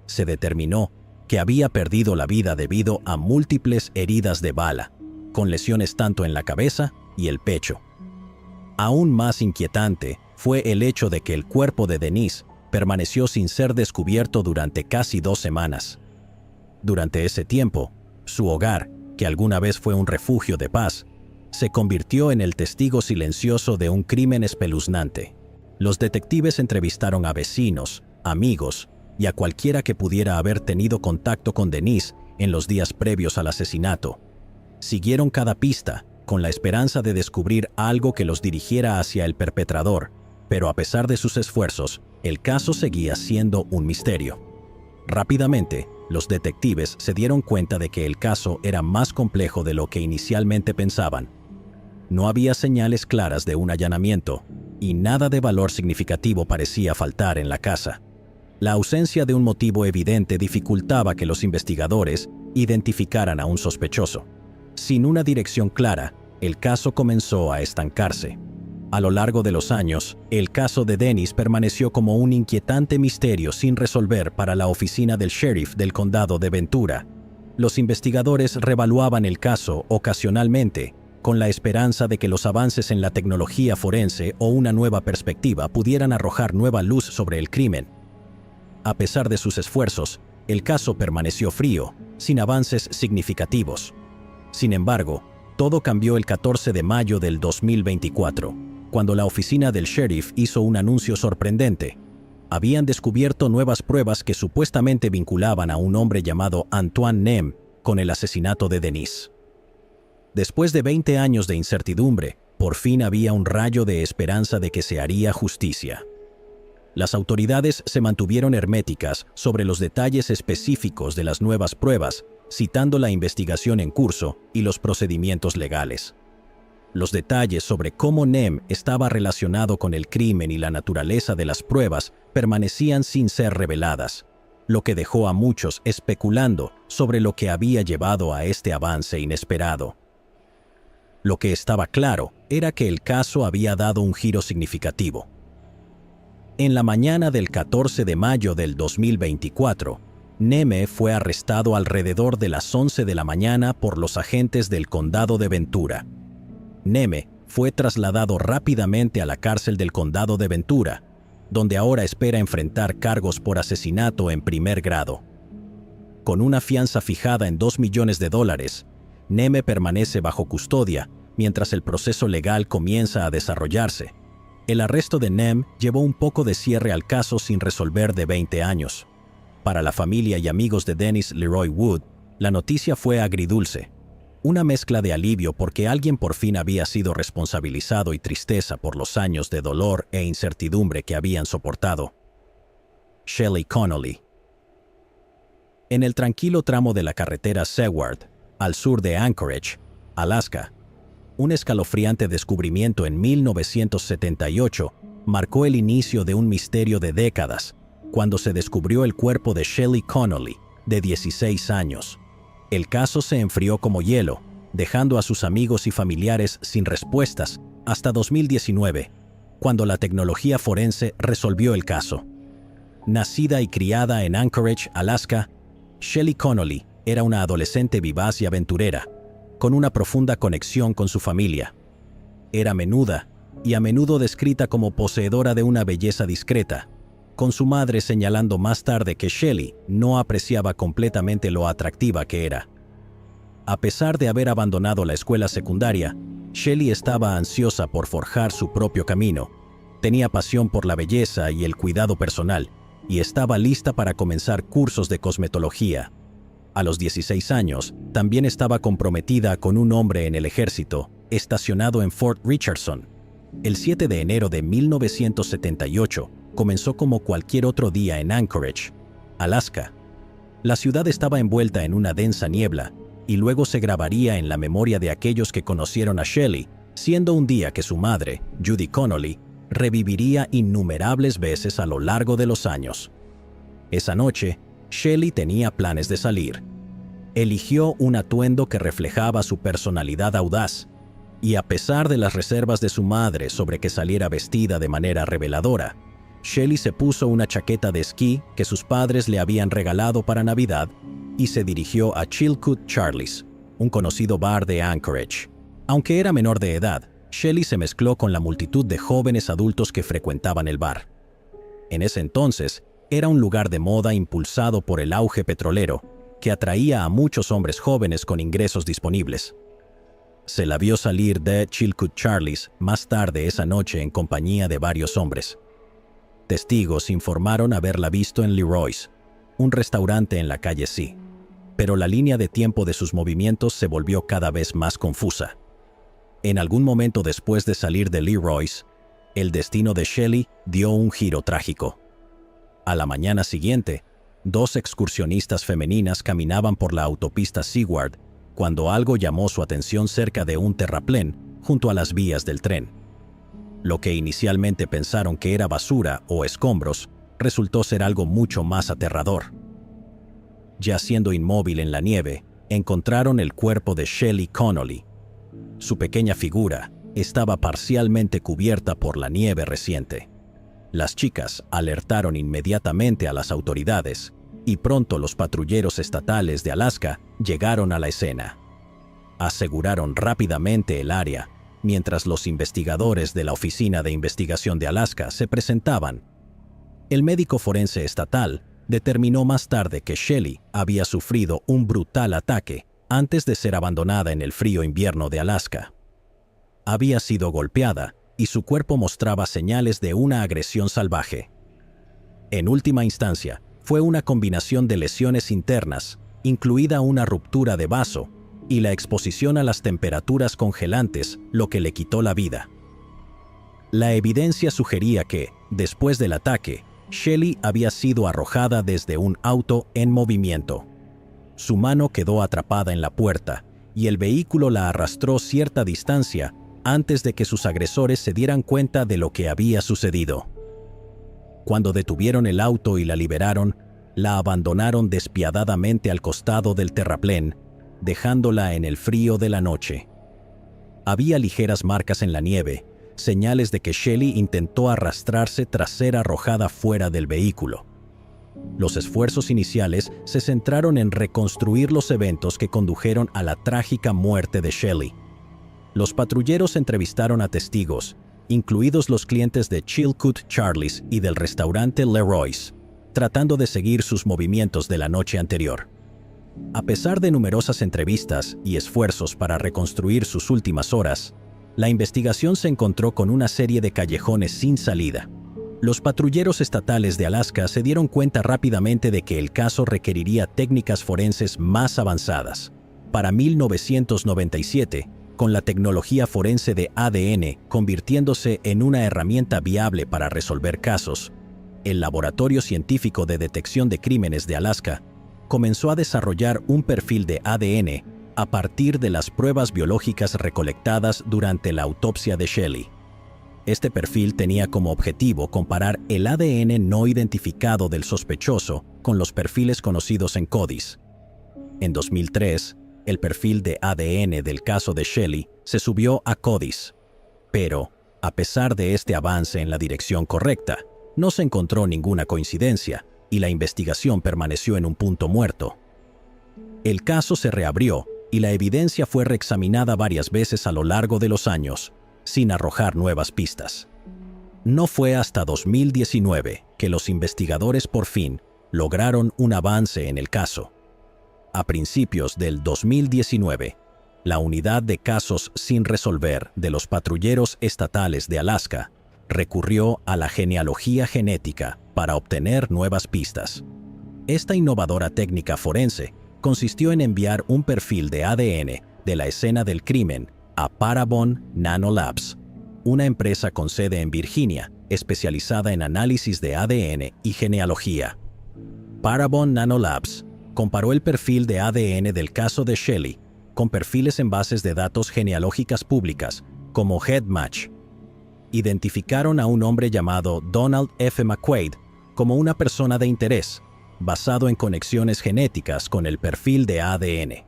Se determinó que había perdido la vida debido a múltiples heridas de bala, con lesiones tanto en la cabeza y el pecho. Aún más inquietante fue el hecho de que el cuerpo de Denise permaneció sin ser descubierto durante casi 2 semanas. Durante ese tiempo, su hogar, que alguna vez fue un refugio de paz, se convirtió en el testigo silencioso de un crimen espeluznante. Los detectives entrevistaron a vecinos, amigos y a cualquiera que pudiera haber tenido contacto con Denise en los días previos al asesinato. Siguieron cada pista, con la esperanza de descubrir algo que los dirigiera hacia el perpetrador, pero a pesar de sus esfuerzos, el caso seguía siendo un misterio. Rápidamente, los detectives se dieron cuenta de que el caso era más complejo de lo que inicialmente pensaban. No había señales claras de un allanamiento, y nada de valor significativo parecía faltar en la casa. La ausencia de un motivo evidente dificultaba que los investigadores identificaran a un sospechoso. Sin una dirección clara, el caso comenzó a estancarse. A lo largo de los años, el caso de Denise permaneció como un inquietante misterio sin resolver para la oficina del sheriff del condado de Ventura. Los investigadores reevaluaban el caso ocasionalmente, con la esperanza de que los avances en la tecnología forense o una nueva perspectiva pudieran arrojar nueva luz sobre el crimen. A pesar de sus esfuerzos, el caso permaneció frío, sin avances significativos. Sin embargo, todo cambió el 14 de mayo del 2024, cuando la oficina del sheriff hizo un anuncio sorprendente. Habían descubierto nuevas pruebas que supuestamente vinculaban a un hombre llamado Antoine Nem con el asesinato de Denise. Después de 20 años de incertidumbre, por fin había un rayo de esperanza de que se haría justicia. Las autoridades se mantuvieron herméticas sobre los detalles específicos de las nuevas pruebas, citando la investigación en curso y los procedimientos legales. Los detalles sobre cómo Nem estaba relacionado con el crimen y la naturaleza de las pruebas permanecían sin ser reveladas, lo que dejó a muchos especulando sobre lo que había llevado a este avance inesperado. Lo que estaba claro era que el caso había dado un giro significativo. En la mañana del 14 de mayo del 2024, Neme fue arrestado alrededor de las 11 de la mañana por los agentes del condado de Ventura. Neme fue trasladado rápidamente a la cárcel del condado de Ventura, donde ahora espera enfrentar cargos por asesinato en primer grado. Con una fianza fijada en $2 millones, Neme permanece bajo custodia mientras el proceso legal comienza a desarrollarse. El arresto de Nem llevó un poco de cierre al caso sin resolver de 20 años. Para la familia y amigos de Dennis Leroy Wood, la noticia fue agridulce. Una mezcla de alivio porque alguien por fin había sido responsabilizado y tristeza por los años de dolor e incertidumbre que habían soportado. Shelly Connolly. En el tranquilo tramo de la carretera Seward, al sur de Anchorage, Alaska, un escalofriante descubrimiento en 1978 marcó el inicio de un misterio de décadas, cuando se descubrió el cuerpo de Shelly Connolly, de 16 años. El caso se enfrió como hielo, dejando a sus amigos y familiares sin respuestas hasta 2019, cuando la tecnología forense resolvió el caso. Nacida y criada en Anchorage, Alaska, Shelly Connolly era una adolescente vivaz y aventurera, con una profunda conexión con su familia. Era menuda y a menudo descrita como poseedora de una belleza discreta, con su madre señalando más tarde que Shelly no apreciaba completamente lo atractiva que era. A pesar de haber abandonado la escuela secundaria, Shelly estaba ansiosa por forjar su propio camino, Tenía pasión por la belleza y el cuidado personal, y estaba lista para comenzar cursos de cosmetología. A los 16 años, también estaba comprometida con un hombre en el ejército, estacionado en Fort Richardson. El 7 de enero de 1978 comenzó como cualquier otro día en Anchorage, Alaska. La ciudad estaba envuelta en una densa niebla, y luego se grabaría en la memoria de aquellos que conocieron a Shelley, siendo un día que su madre, Judy Connolly, reviviría innumerables veces a lo largo de los años. Esa noche, Shelley tenía planes de salir. Eligió un atuendo que reflejaba su personalidad audaz, y a pesar de las reservas de su madre sobre que saliera vestida de manera reveladora, Shelley se puso una chaqueta de esquí que sus padres le habían regalado para Navidad y se dirigió a Chilkoot Charlie's, un conocido bar de Anchorage. Aunque era menor de edad, Shelley se mezcló con la multitud de jóvenes adultos que frecuentaban el bar. En ese entonces, era un lugar de moda impulsado por el auge petrolero, que atraía a muchos hombres jóvenes con ingresos disponibles. Se la vio salir de Chilkoot Charlie's más tarde esa noche en compañía de varios hombres. Testigos informaron haberla visto en Leroy's, un restaurante en la calle C, pero la línea de tiempo de sus movimientos se volvió cada vez más confusa. En algún momento después de salir de Leroy's, el destino de Shelley dio un giro trágico. A la mañana siguiente, 2 excursionistas femeninas caminaban por la autopista Seward cuando algo llamó su atención cerca de un terraplén junto a las vías del tren. Lo que inicialmente pensaron que era basura o escombros resultó ser algo mucho más aterrador. Yaciendo inmóvil en la nieve, encontraron el cuerpo de Shelley Connolly. Su pequeña figura estaba parcialmente cubierta por la nieve reciente. Las chicas alertaron inmediatamente a las autoridades y pronto los patrulleros estatales de Alaska llegaron a la escena. Aseguraron rápidamente el área mientras los investigadores de la Oficina de Investigación de Alaska se presentaban. El médico forense estatal determinó más tarde que Shelley había sufrido un brutal ataque antes de ser abandonada en el frío invierno de Alaska. Había sido golpeada y su cuerpo mostraba señales de una agresión salvaje. En última instancia, fue una combinación de lesiones internas, incluida una ruptura de vaso, y la exposición a las temperaturas congelantes, lo que le quitó la vida. La evidencia sugería que, después del ataque, Shelley había sido arrojada desde un auto en movimiento. Su mano quedó atrapada en la puerta y el vehículo la arrastró cierta distancia antes de que sus agresores se dieran cuenta de lo que había sucedido. Cuando detuvieron el auto y la liberaron, la abandonaron despiadadamente al costado del terraplén, dejándola en el frío de la noche. Había ligeras marcas en la nieve, señales de que Shelley intentó arrastrarse tras ser arrojada fuera del vehículo. Los esfuerzos iniciales se centraron en reconstruir los eventos que condujeron a la trágica muerte de Shelley. Los patrulleros entrevistaron a testigos, incluidos los clientes de Chilkoot Charlie's y del restaurante Leroy's, tratando de seguir sus movimientos de la noche anterior. A pesar de numerosas entrevistas y esfuerzos para reconstruir sus últimas horas, la investigación se encontró con una serie de callejones sin salida. Los patrulleros estatales de Alaska se dieron cuenta rápidamente de que el caso requeriría técnicas forenses más avanzadas. Para 1997, con la tecnología forense de ADN convirtiéndose en una herramienta viable para resolver casos, el Laboratorio Científico de Detección de Crímenes de Alaska comenzó a desarrollar un perfil de ADN a partir de las pruebas biológicas recolectadas durante la autopsia de Shelley. Este perfil tenía como objetivo comparar el ADN no identificado del sospechoso con los perfiles conocidos en CODIS. En 2003, el perfil de ADN del caso de Shelley se subió a CODIS. Pero, a pesar de este avance en la dirección correcta, no se encontró ninguna coincidencia y la investigación permaneció en un punto muerto. El caso se reabrió y la evidencia fue reexaminada varias veces a lo largo de los años, sin arrojar nuevas pistas. No fue hasta 2019 que los investigadores por fin lograron un avance en el caso. A principios del 2019, la Unidad de Casos sin Resolver de los Patrulleros Estatales de Alaska recurrió a la genealogía genética para obtener nuevas pistas. Esta innovadora técnica forense consistió en enviar un perfil de ADN de la escena del crimen a Parabon Nanolabs, una empresa con sede en Virginia, especializada en análisis de ADN y genealogía. Parabon Nanolabs comparó el perfil de ADN del caso de Shelley con perfiles en bases de datos genealógicas públicas, como HeadMatch. Identificaron a un hombre llamado Donald F. McQuaid como una persona de interés, basado en conexiones genéticas con el perfil de ADN.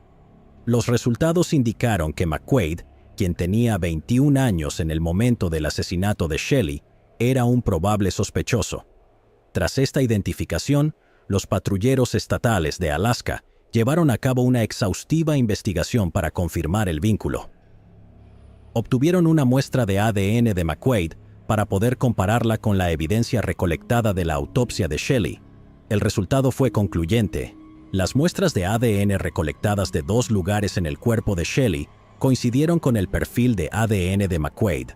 Los resultados indicaron que McQuaid, quien tenía 21 años en el momento del asesinato de Shelley, era un probable sospechoso. Tras esta identificación, los patrulleros estatales de Alaska llevaron a cabo una exhaustiva investigación para confirmar el vínculo. Obtuvieron una muestra de ADN de McQuaid para poder compararla con la evidencia recolectada de la autopsia de Shelley. El resultado fue concluyente. Las muestras de ADN recolectadas de 2 lugares en el cuerpo de Shelley coincidieron con el perfil de ADN de McQuaid.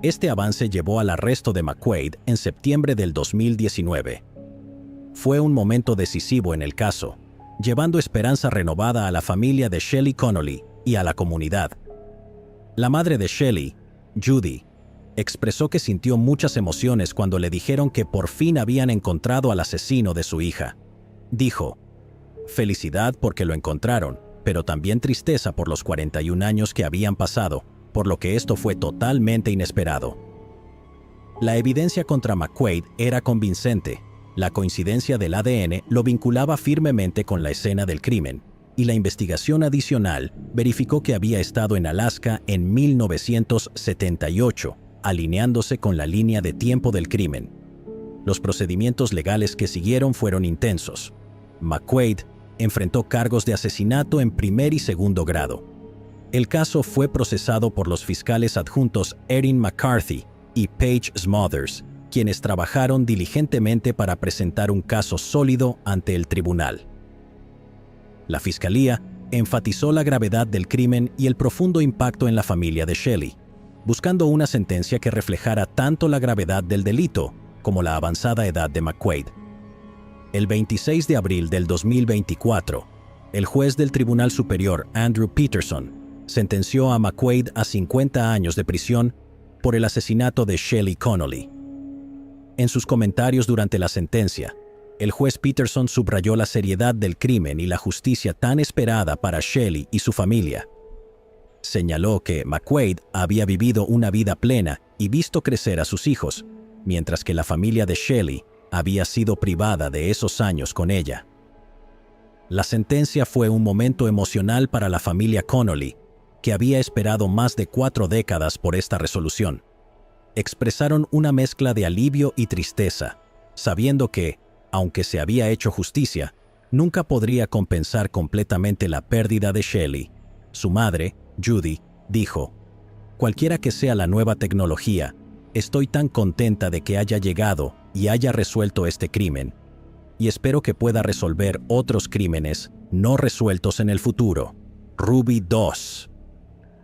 Este avance llevó al arresto de McQuaid en septiembre del 2019. Fue un momento decisivo en el caso, llevando esperanza renovada a la familia de Shelley Connolly y a la comunidad. La madre de Shelley, Judy, expresó que sintió muchas emociones cuando le dijeron que por fin habían encontrado al asesino de su hija. Dijo: "Felicidad porque lo encontraron, pero también tristeza por los 41 años que habían pasado, por lo que esto fue totalmente inesperado". La evidencia contra McQuaid era convincente. La coincidencia del ADN lo vinculaba firmemente con la escena del crimen, y la investigación adicional verificó que había estado en Alaska en 1978, alineándose con la línea de tiempo del crimen. Los procedimientos legales que siguieron fueron intensos. McQuaid enfrentó cargos de asesinato en primer y segundo grado. El caso fue procesado por los fiscales adjuntos Erin McCarthy y Paige Smothers, quienes trabajaron diligentemente para presentar un caso sólido ante el tribunal. La fiscalía enfatizó la gravedad del crimen y el profundo impacto en la familia de Shelley, buscando una sentencia que reflejara tanto la gravedad del delito como la avanzada edad de McQuaid. El 26 de abril del 2024, el juez del Tribunal Superior, Andrew Peterson, sentenció a McQuaid a 50 años de prisión por el asesinato de Shelley Connolly. En sus comentarios durante la sentencia, el juez Peterson subrayó la seriedad del crimen y la justicia tan esperada para Shelley y su familia. Señaló que McQuaid había vivido una vida plena y visto crecer a sus hijos, mientras que la familia de Shelley había sido privada de esos años con ella. La sentencia fue un momento emocional para la familia Connolly, que había esperado más de 4 décadas por esta resolución. Expresaron una mezcla de alivio y tristeza, sabiendo que, aunque se había hecho justicia, nunca podría compensar completamente la pérdida de Shelley. Su madre, Judy, dijo: "Cualquiera que sea la nueva tecnología, estoy tan contenta de que haya llegado y haya resuelto este crimen, y espero que pueda resolver otros crímenes no resueltos en el futuro". Ruby 2.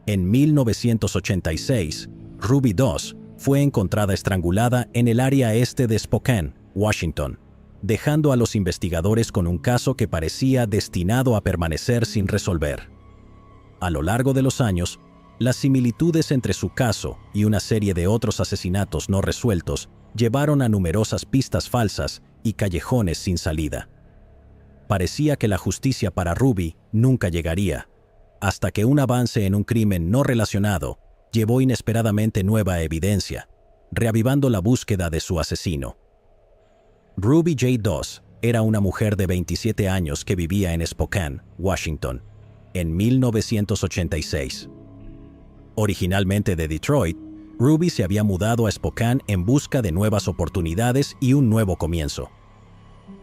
En 1986, Ruby 2 fue encontrada estrangulada en el área este de Spokane, Washington, dejando a los investigadores con un caso que parecía destinado a permanecer sin resolver. A lo largo de los años, las similitudes entre su caso y una serie de otros asesinatos no resueltos llevaron a numerosas pistas falsas y callejones sin salida. Parecía que la justicia para Ruby nunca llegaría, hasta que un avance en un crimen no relacionado llevó inesperadamente nueva evidencia, reavivando la búsqueda de su asesino. Ruby J. Doss era una mujer de 27 años que vivía en Spokane, Washington, en 1986. Originalmente de Detroit, Ruby se había mudado a Spokane en busca de nuevas oportunidades y un nuevo comienzo.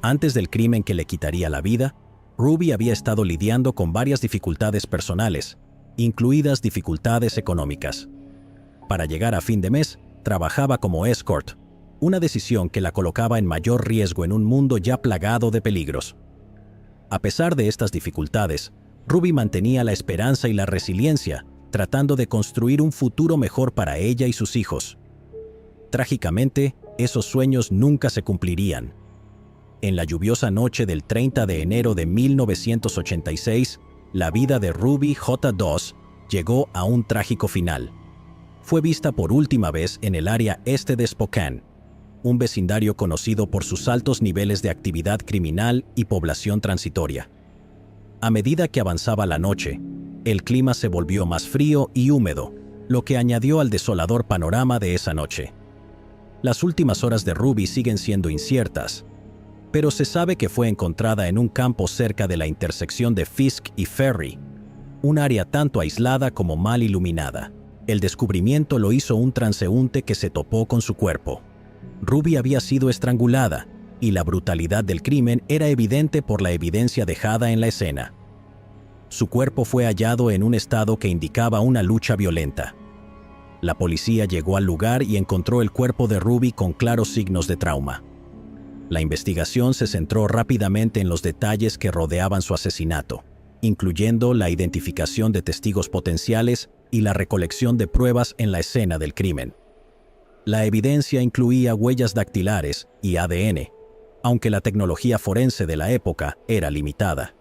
Antes del crimen que le quitaría la vida, Ruby había estado lidiando con varias dificultades personales, incluidas dificultades económicas. Para llegar a fin de mes, trabajaba como escort, una decisión que la colocaba en mayor riesgo en un mundo ya plagado de peligros. A pesar de estas dificultades, Ruby mantenía la esperanza y la resiliencia, tratando de construir un futuro mejor para ella y sus hijos. trágicamente, esos sueños nunca se cumplirían. En la lluviosa noche del 30 de enero de 1986, la vida de Ruby J. Doss llegó a un trágico final. Fue vista por última vez en el área este de Spokane, un vecindario conocido por sus altos niveles de actividad criminal y población transitoria. A medida que avanzaba la noche, el clima se volvió más frío y húmedo, lo que añadió al desolador panorama de esa noche. Las últimas horas de Ruby siguen siendo inciertas, pero se sabe que fue encontrada en un campo cerca de la intersección de Fisk y Ferry, un área tanto aislada como mal iluminada. El descubrimiento lo hizo un transeúnte que se topó con su cuerpo. Ruby había sido estrangulada, y la brutalidad del crimen era evidente por la evidencia dejada en la escena. Su cuerpo fue hallado en un estado que indicaba una lucha violenta. La policía llegó al lugar y encontró el cuerpo de Ruby con claros signos de trauma. La investigación se centró rápidamente en los detalles que rodeaban su asesinato, incluyendo la identificación de testigos potenciales y la recolección de pruebas en la escena del crimen. La evidencia incluía huellas dactilares y ADN, aunque la tecnología forense de la época era limitada.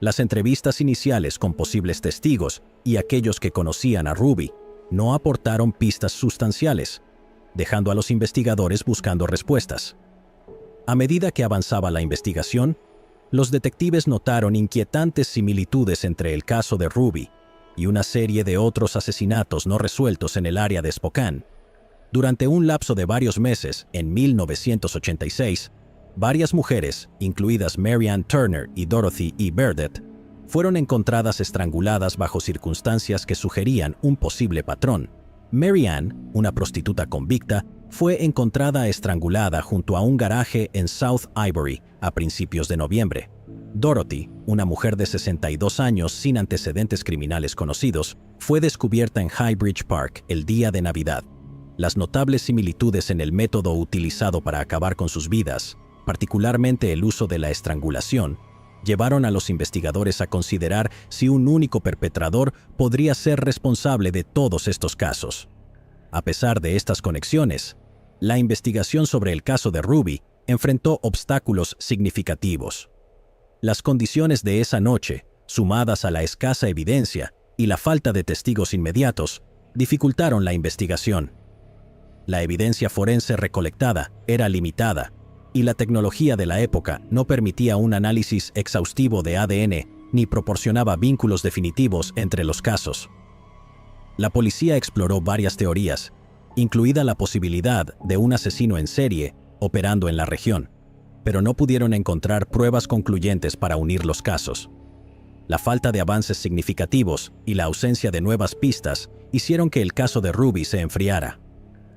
Las entrevistas iniciales con posibles testigos y aquellos que conocían a Ruby no aportaron pistas sustanciales, dejando a los investigadores buscando respuestas. A medida que avanzaba la investigación, los detectives notaron inquietantes similitudes entre el caso de Ruby y una serie de otros asesinatos no resueltos en el área de Spokane. Durante un lapso de varios meses, en 1986, varias mujeres, incluidas Mary Ann Turner y Dorothy E. Burdett, fueron encontradas estranguladas bajo circunstancias que sugerían un posible patrón. Mary Ann, una prostituta convicta, fue encontrada estrangulada junto a un garaje en South Ivory a principios de noviembre. Dorothy, una mujer de 62 años sin antecedentes criminales conocidos, fue descubierta en Highbridge Park el día de Navidad. Las notables similitudes en el método utilizado para acabar con sus vidas, particularmente el uso de la estrangulación, llevaron a los investigadores a considerar si un único perpetrador podría ser responsable de todos estos casos. A pesar de estas conexiones, la investigación sobre el caso de Ruby enfrentó obstáculos significativos. Las condiciones de esa noche, sumadas a la escasa evidencia y la falta de testigos inmediatos, dificultaron la investigación. La evidencia forense recolectada era limitada, y la tecnología de la época no permitía un análisis exhaustivo de ADN ni proporcionaba vínculos definitivos entre los casos. La policía exploró varias teorías, incluida la posibilidad de un asesino en serie operando en la región, pero no pudieron encontrar pruebas concluyentes para unir los casos. La falta de avances significativos y la ausencia de nuevas pistas hicieron que el caso de Ruby se enfriara.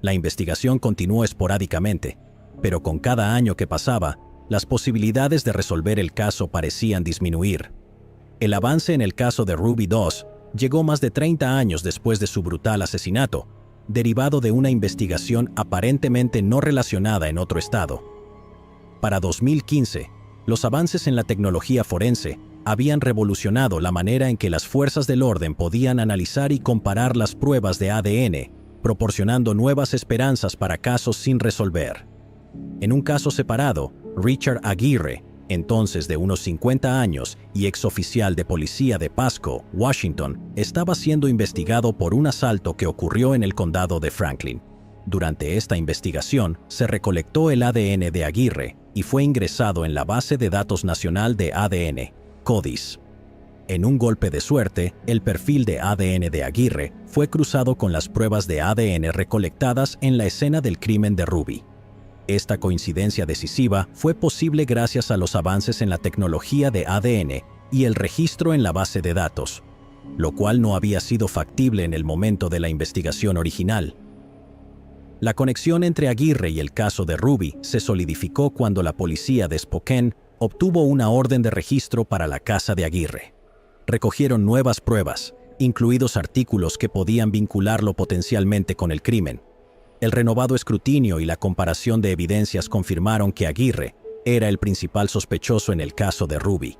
La investigación continuó esporádicamente, pero con cada año que pasaba, las posibilidades de resolver el caso parecían disminuir. El avance en el caso de Ruby Doss llegó más de 30 años después de su brutal asesinato, derivado de una investigación aparentemente no relacionada en otro estado. Para 2015, los avances en la tecnología forense habían revolucionado la manera en que las fuerzas del orden podían analizar y comparar las pruebas de ADN, proporcionando nuevas esperanzas para casos sin resolver. En un caso separado, Richard Aguirre, entonces de unos 50 años y exoficial de policía de Pasco, Washington, estaba siendo investigado por un asalto que ocurrió en el condado de Franklin. Durante esta investigación, se recolectó el ADN de Aguirre y fue ingresado en la Base de Datos Nacional de ADN, CODIS. En un golpe de suerte, el perfil de ADN de Aguirre fue cruzado con las pruebas de ADN recolectadas en la escena del crimen de Ruby. Esta coincidencia decisiva fue posible gracias a los avances en la tecnología de ADN y el registro en la base de datos, lo cual no había sido factible en el momento de la investigación original. La conexión entre Aguirre y el caso de Ruby se solidificó cuando la policía de Spokane obtuvo una orden de registro para la casa de Aguirre. Recogieron nuevas pruebas, incluidos artículos que podían vincularlo potencialmente con el crimen. El renovado escrutinio y la comparación de evidencias confirmaron que Aguirre era el principal sospechoso en el caso de Ruby.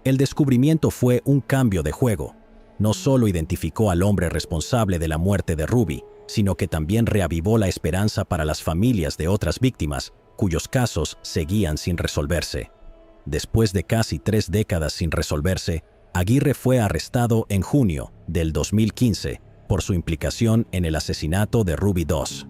El descubrimiento fue un cambio de juego. No solo identificó al hombre responsable de la muerte de Ruby, sino que también reavivó la esperanza para las familias de otras víctimas, cuyos casos seguían sin resolverse. Después de casi 3 décadas sin resolverse, Aguirre fue arrestado en junio del 2015 por su implicación en el asesinato de Ruby II.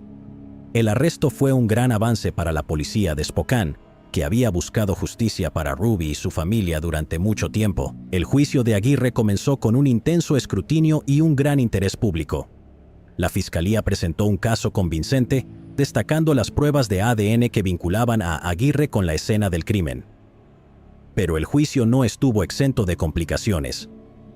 El arresto fue un gran avance para la policía de Spokane, que había buscado justicia para Ruby y su familia durante mucho tiempo. El juicio de Aguirre comenzó con un intenso escrutinio y un gran interés público. La fiscalía presentó un caso convincente, destacando las pruebas de ADN que vinculaban a Aguirre con la escena del crimen. Pero el juicio no estuvo exento de complicaciones.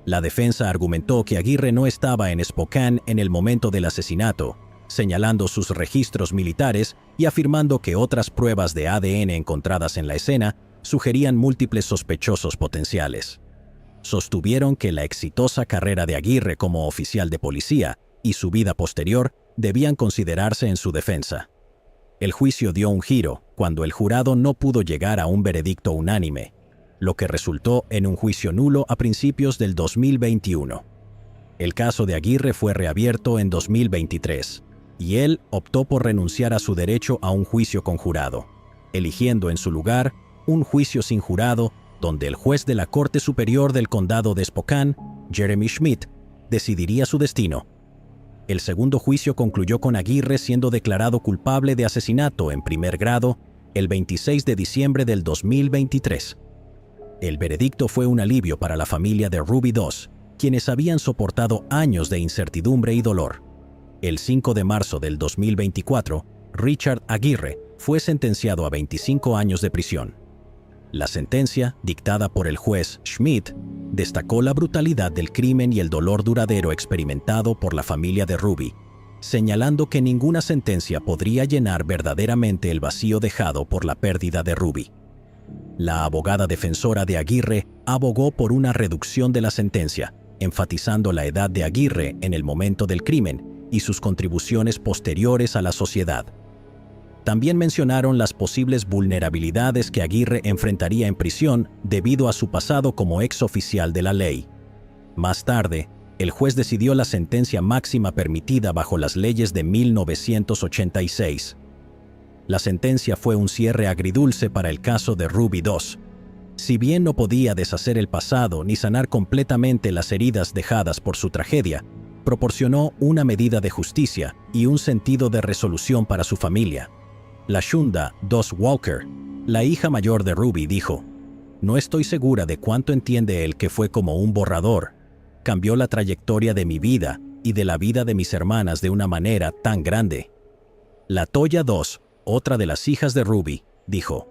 La defensa argumentó que Aguirre no estaba en Spokane en el momento del asesinato, señalando sus registros militares y afirmando que otras pruebas de ADN encontradas en la escena sugerían múltiples sospechosos potenciales. Sostuvieron que la exitosa carrera de Aguirre como oficial de policía y su vida posterior debían considerarse en su defensa. El juicio dio un giro cuando el jurado no pudo llegar a un veredicto unánime, lo que resultó en un juicio nulo a principios del 2021. El caso de Aguirre fue reabierto en 2023, y él optó por renunciar a su derecho a un juicio con jurado, eligiendo en su lugar un juicio sin jurado donde el juez de la Corte Superior del Condado de Spokane, Jeremy Schmidt, decidiría su destino. El segundo juicio concluyó con Aguirre siendo declarado culpable de asesinato en primer grado el 26 de diciembre del 2023. El veredicto fue un alivio para la familia de Ruby II, quienes habían soportado años de incertidumbre y dolor. El 5 de marzo del 2024, Richard Aguirre fue sentenciado a 25 años de prisión. La sentencia, dictada por el juez Schmidt, destacó la brutalidad del crimen y el dolor duradero experimentado por la familia de Ruby, señalando que ninguna sentencia podría llenar verdaderamente el vacío dejado por la pérdida de Ruby. La abogada defensora de Aguirre abogó por una reducción de la sentencia, enfatizando la edad de Aguirre en el momento del crimen y sus contribuciones posteriores a la sociedad. También mencionaron las posibles vulnerabilidades que Aguirre enfrentaría en prisión debido a su pasado como exoficial de la ley. Más tarde, el juez decidió la sentencia máxima permitida bajo las leyes de 1986. La sentencia fue un cierre agridulce para el caso de Ruby II. Si bien no podía deshacer el pasado ni sanar completamente las heridas dejadas por su tragedia, proporcionó una medida de justicia y un sentido de resolución para su familia. La Shunda Doss Walker, la hija mayor de Ruby, dijo: "No estoy segura de cuánto entiende él que fue como un borrador. Cambió la trayectoria de mi vida y de la vida de mis hermanas de una manera tan grande". La Toya Doss, otra de las hijas de Ruby, dijo: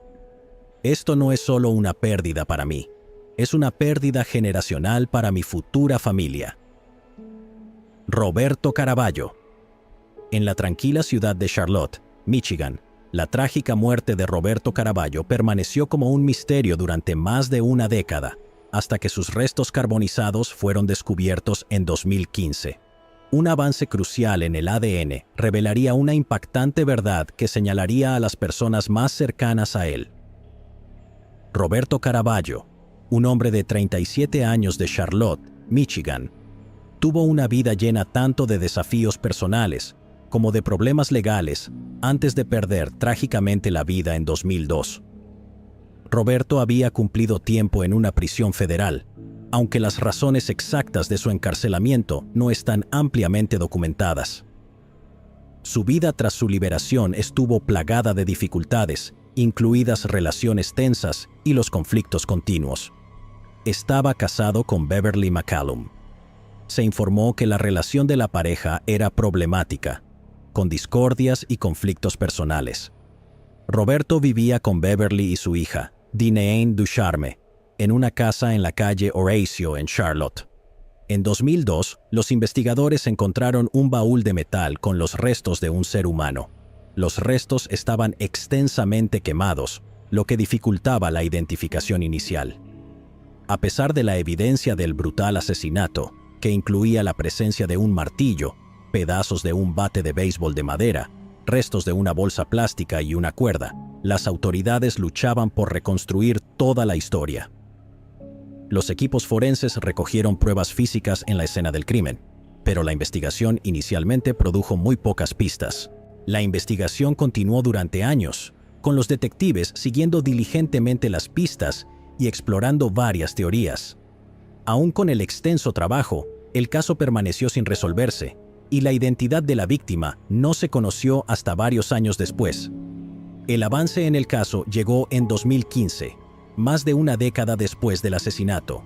"Esto no es solo una pérdida para mí, es una pérdida generacional para mi futura familia". Roberto Caraballo. En la tranquila ciudad de Charlotte, Michigan, la trágica muerte de Roberto Caraballo permaneció como un misterio durante más de una década, hasta que sus restos carbonizados fueron descubiertos en 2015. Un avance crucial en el ADN revelaría una impactante verdad que señalaría a las personas más cercanas a él. Roberto Caraballo, un hombre de 37 años de Charlotte, Michigan, tuvo una vida llena tanto de desafíos personales como de problemas legales antes de perder trágicamente la vida en 2002. Roberto había cumplido tiempo en una prisión federal, aunque las razones exactas de su encarcelamiento no están ampliamente documentadas. Su vida tras su liberación estuvo plagada de dificultades, incluidas relaciones tensas y los conflictos continuos. Estaba casado con Beverly McCallum. Se informó que la relación de la pareja era problemática, con discordias y conflictos personales. Roberto vivía con Beverly y su hija, Diane Ducharme, en una casa en la calle Horatio en Charlotte. En 2002, los investigadores encontraron un baúl de metal con los restos de un ser humano. Los restos estaban extensamente quemados, lo que dificultaba la identificación inicial. A pesar de la evidencia del brutal asesinato, que incluía la presencia de un martillo, pedazos de un bate de béisbol de madera, restos de una bolsa plástica y una cuerda, las autoridades luchaban por reconstruir toda la historia. Los equipos forenses recogieron pruebas físicas en la escena del crimen, pero la investigación inicialmente produjo muy pocas pistas. La investigación continuó durante años, con los detectives siguiendo diligentemente las pistas y explorando varias teorías. Aún con el extenso trabajo, el caso permaneció sin resolverse, y la identidad de la víctima no se conoció hasta varios años después. El avance en el caso llegó en 2015, más de una década después del asesinato.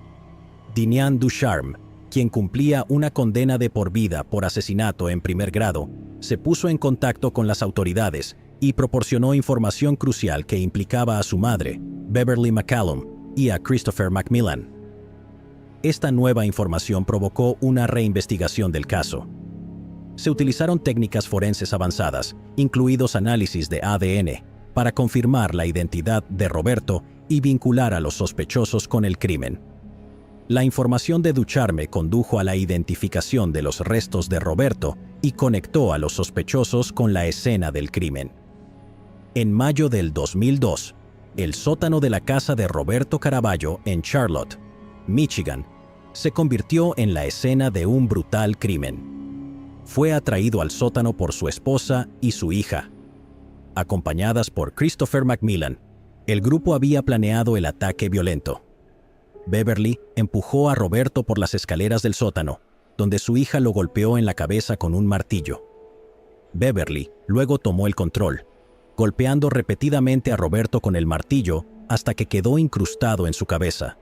Dinean Ducharme, quien cumplía una condena de por vida por asesinato en primer grado, se puso en contacto con las autoridades y proporcionó información crucial que implicaba a su madre, Beverly McCallum, y a Christopher McMillan. Esta nueva información provocó una reinvestigación del caso. Se utilizaron técnicas forenses avanzadas, incluidos análisis de ADN, para confirmar la identidad de Roberto y vincular a los sospechosos con el crimen. La información de Ducharme condujo a la identificación de los restos de Roberto y conectó a los sospechosos con la escena del crimen. En mayo del 2002, el sótano de la casa de Roberto Caraballo en Charlotte, Michigan, se convirtió en la escena de un brutal crimen. Fue atraído al sótano por su esposa y su hija. Acompañadas por Christopher McMillan, el grupo había planeado el ataque violento. Beverly empujó a Roberto por las escaleras del sótano, donde su hija lo golpeó en la cabeza con un martillo. Beverly luego tomó el control, golpeando repetidamente a Roberto con el martillo hasta que quedó incrustado en su cabeza.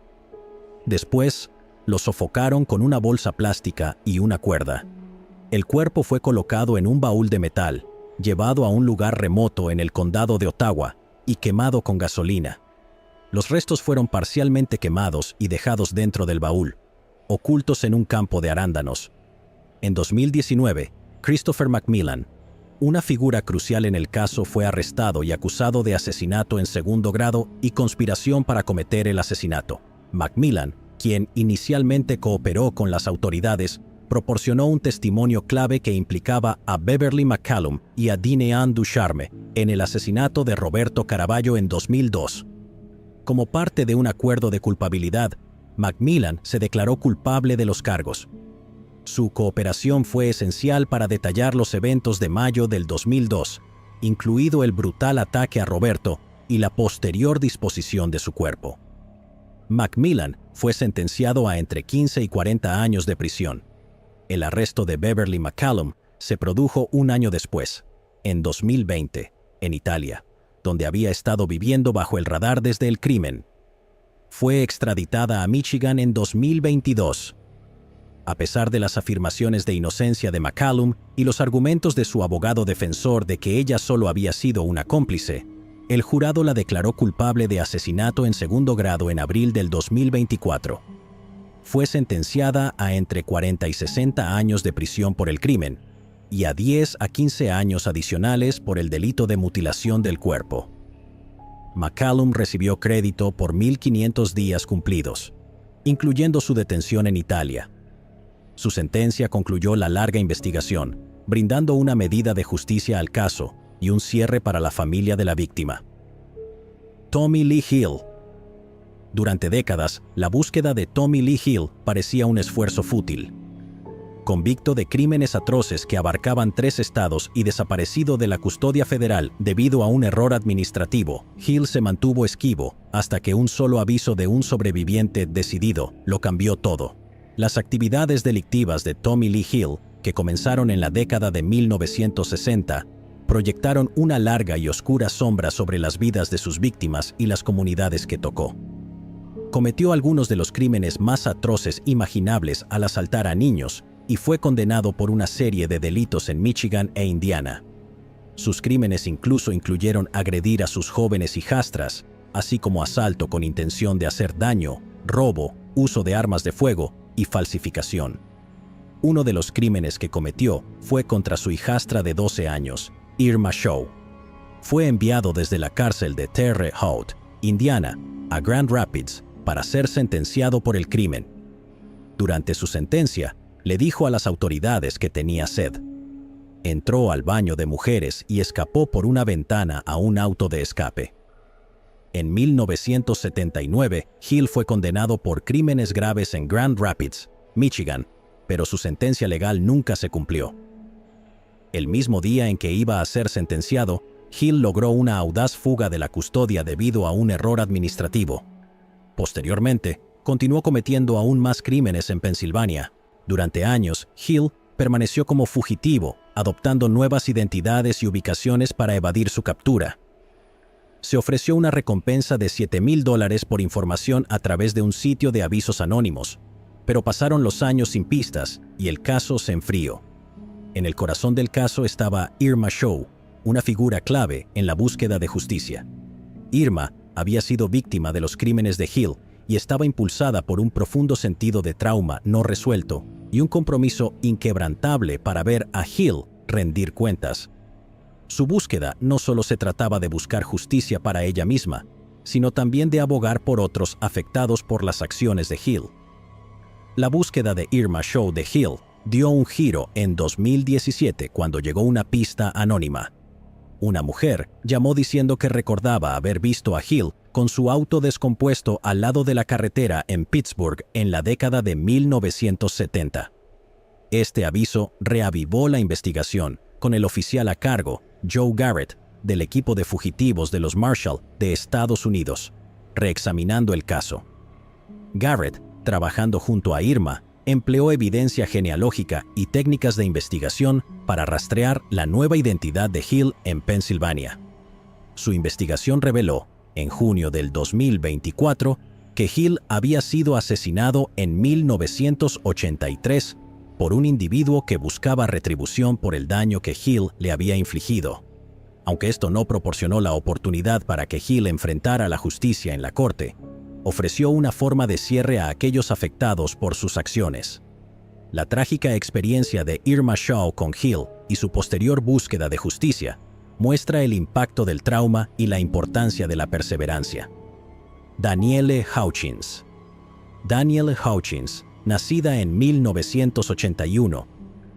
Después, lo sofocaron con una bolsa plástica y una cuerda. El cuerpo fue colocado en un baúl de metal, llevado a un lugar remoto en el condado de Ottawa y quemado con gasolina. Los restos fueron parcialmente quemados y dejados dentro del baúl, ocultos en un campo de arándanos. En 2019, Christopher McMillan, una figura crucial en el caso, fue arrestado y acusado de asesinato en segundo grado y conspiración para cometer el asesinato. McMillan, quien inicialmente cooperó con las autoridades, proporcionó un testimonio clave que implicaba a Beverly McCallum y a Dinean Ducharme en el asesinato de Roberto Caraballo en 2002. Como parte de un acuerdo de culpabilidad, McMillan se declaró culpable de los cargos. Su cooperación fue esencial para detallar los eventos de mayo del 2002, incluido el brutal ataque a Roberto y la posterior disposición de su cuerpo. McMillan fue sentenciado a entre 15 y 40 años de prisión. El arresto de Beverly McCallum se produjo un año después, en 2020, en Italia, donde había estado viviendo bajo el radar desde el crimen. Fue extraditada a Michigan en 2022. A pesar de las afirmaciones de inocencia de McCallum y los argumentos de su abogado defensor de que ella solo había sido una cómplice, el jurado la declaró culpable de asesinato en segundo grado en abril del 2024. Fue sentenciada a entre 40 y 60 años de prisión por el crimen y a 10 a 15 años adicionales por el delito de mutilación del cuerpo. McCallum recibió crédito por 1.500 días cumplidos, incluyendo su detención en Italia. Su sentencia concluyó la larga investigación, brindando una medida de justicia al caso y un cierre para la familia de la víctima. Tommy Lee Hill. Durante décadas, la búsqueda de Tommy Lee Hill parecía un esfuerzo fútil. Convicto de crímenes atroces que abarcaban 3 estados y desaparecido de la custodia federal debido a un error administrativo, Hill se mantuvo esquivo hasta que un solo aviso de un sobreviviente decidido lo cambió todo. Las actividades delictivas de Tommy Lee Hill, que comenzaron en la década de 1960, proyectaron una larga y oscura sombra sobre las vidas de sus víctimas y las comunidades que tocó. Cometió algunos de los crímenes más atroces imaginables al asaltar a niños y fue condenado por una serie de delitos en Michigan e Indiana. Sus crímenes incluso incluyeron agredir a sus jóvenes hijastras, así como asalto con intención de hacer daño, robo, uso de armas de fuego y falsificación. Uno de los crímenes que cometió fue contra su hijastra de 12 años, Irma Shaw. Fue enviado desde la cárcel de Terre Haute, Indiana, a Grand Rapids para ser sentenciado por el crimen. Durante su sentencia, le dijo a las autoridades que tenía sed. Entró al baño de mujeres y escapó por una ventana a un auto de escape. En 1979, Hill fue condenado por crímenes graves en Grand Rapids, Michigan, pero su sentencia legal nunca se cumplió. El mismo día en que iba a ser sentenciado, Hill logró una audaz fuga de la custodia debido a un error administrativo. Posteriormente, continuó cometiendo aún más crímenes en Pensilvania. Durante años, Hill permaneció como fugitivo, adoptando nuevas identidades y ubicaciones para evadir su captura. Se ofreció una recompensa de $7,000 por información a través de un sitio de avisos anónimos, pero pasaron los años sin pistas y el caso se enfrió. En el corazón del caso estaba Irma Shaw, una figura clave en la búsqueda de justicia. Irma había sido víctima de los crímenes de Hill y estaba impulsada por un profundo sentido de trauma no resuelto y un compromiso inquebrantable para ver a Hill rendir cuentas. Su búsqueda no solo se trataba de buscar justicia para ella misma, sino también de abogar por otros afectados por las acciones de Hill. La búsqueda de Irma Shaw de Hill dio un giro en 2017 cuando llegó una pista anónima. Una mujer llamó diciendo que recordaba haber visto a Hill con su auto descompuesto al lado de la carretera en Pittsburgh en la década de 1970. Este aviso reavivó la investigación con el oficial a cargo, Joe Garrett, del equipo de fugitivos de los Marshall de Estados Unidos, reexaminando el caso. Garrett, trabajando junto a Irma, empleó evidencia genealógica y técnicas de investigación para rastrear la nueva identidad de Hill en Pensilvania. Su investigación reveló, en junio del 2024, que Hill había sido asesinado en 1983 por un individuo que buscaba retribución por el daño que Hill le había infligido. Aunque esto no proporcionó la oportunidad para que Hill enfrentara la justicia en la corte, ofreció una forma de cierre a aquellos afectados por sus acciones. La trágica experiencia de Irma Shaw con Hill y su posterior búsqueda de justicia muestra el impacto del trauma y la importancia de la perseverancia. Danielle Hawkins. Danielle Hawkins, nacida en 1981,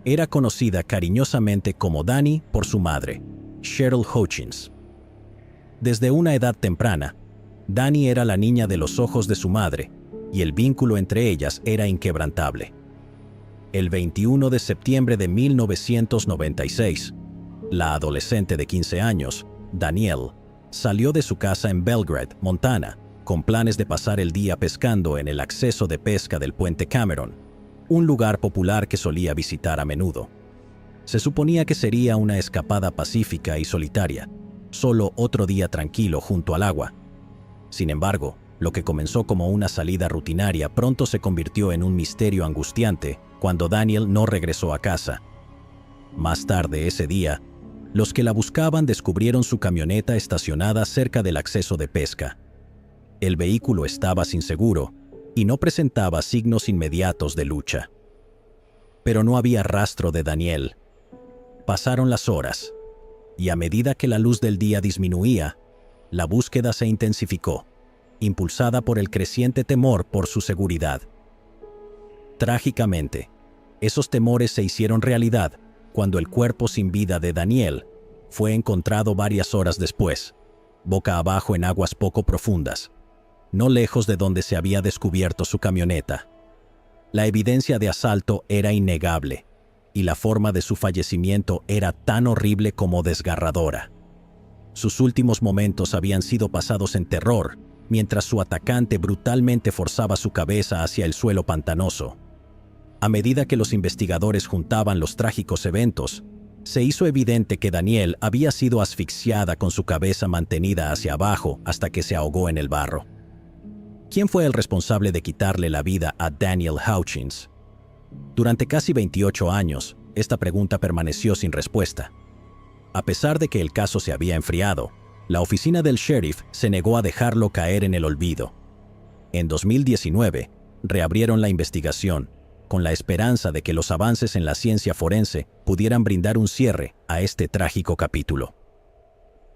era conocida cariñosamente como Dani por su madre, Cheryl Hawkins. Desde una edad temprana, Dani era la niña de los ojos de su madre, y el vínculo entre ellas era inquebrantable. El 21 de septiembre de 1996, la adolescente de 15 años, Danielle, salió de su casa en Belgrade, Montana, con planes de pasar el día pescando en el acceso de pesca del puente Cameron, un lugar popular que solía visitar a menudo. Se suponía que sería una escapada pacífica y solitaria, solo otro día tranquilo junto al agua. Sin embargo, lo que comenzó como una salida rutinaria pronto se convirtió en un misterio angustiante cuando Danielle no regresó a casa. Más tarde ese día, los que la buscaban descubrieron su camioneta estacionada cerca del acceso de pesca. El vehículo estaba sin seguro y no presentaba signos inmediatos de lucha. Pero no había rastro de Danielle. Pasaron las horas, y a medida que la luz del día disminuía, la búsqueda se intensificó, impulsada por el creciente temor por su seguridad. Trágicamente, esos temores se hicieron realidad cuando el cuerpo sin vida de Danielle fue encontrado varias horas después, boca abajo en aguas poco profundas, no lejos de donde se había descubierto su camioneta. La evidencia de asalto era innegable, y la forma de su fallecimiento era tan horrible como desgarradora. Sus últimos momentos habían sido pasados en terror, mientras su atacante brutalmente forzaba su cabeza hacia el suelo pantanoso. A medida que los investigadores juntaban los trágicos eventos, se hizo evidente que Danielle había sido asfixiada con su cabeza mantenida hacia abajo hasta que se ahogó en el barro. ¿Quién fue el responsable de quitarle la vida a Danielle Hawkins? Durante casi 28 años, esta pregunta permaneció sin respuesta. A pesar de que el caso se había enfriado, la oficina del sheriff se negó a dejarlo caer en el olvido. En 2019, reabrieron la investigación, con la esperanza de que los avances en la ciencia forense pudieran brindar un cierre a este trágico capítulo.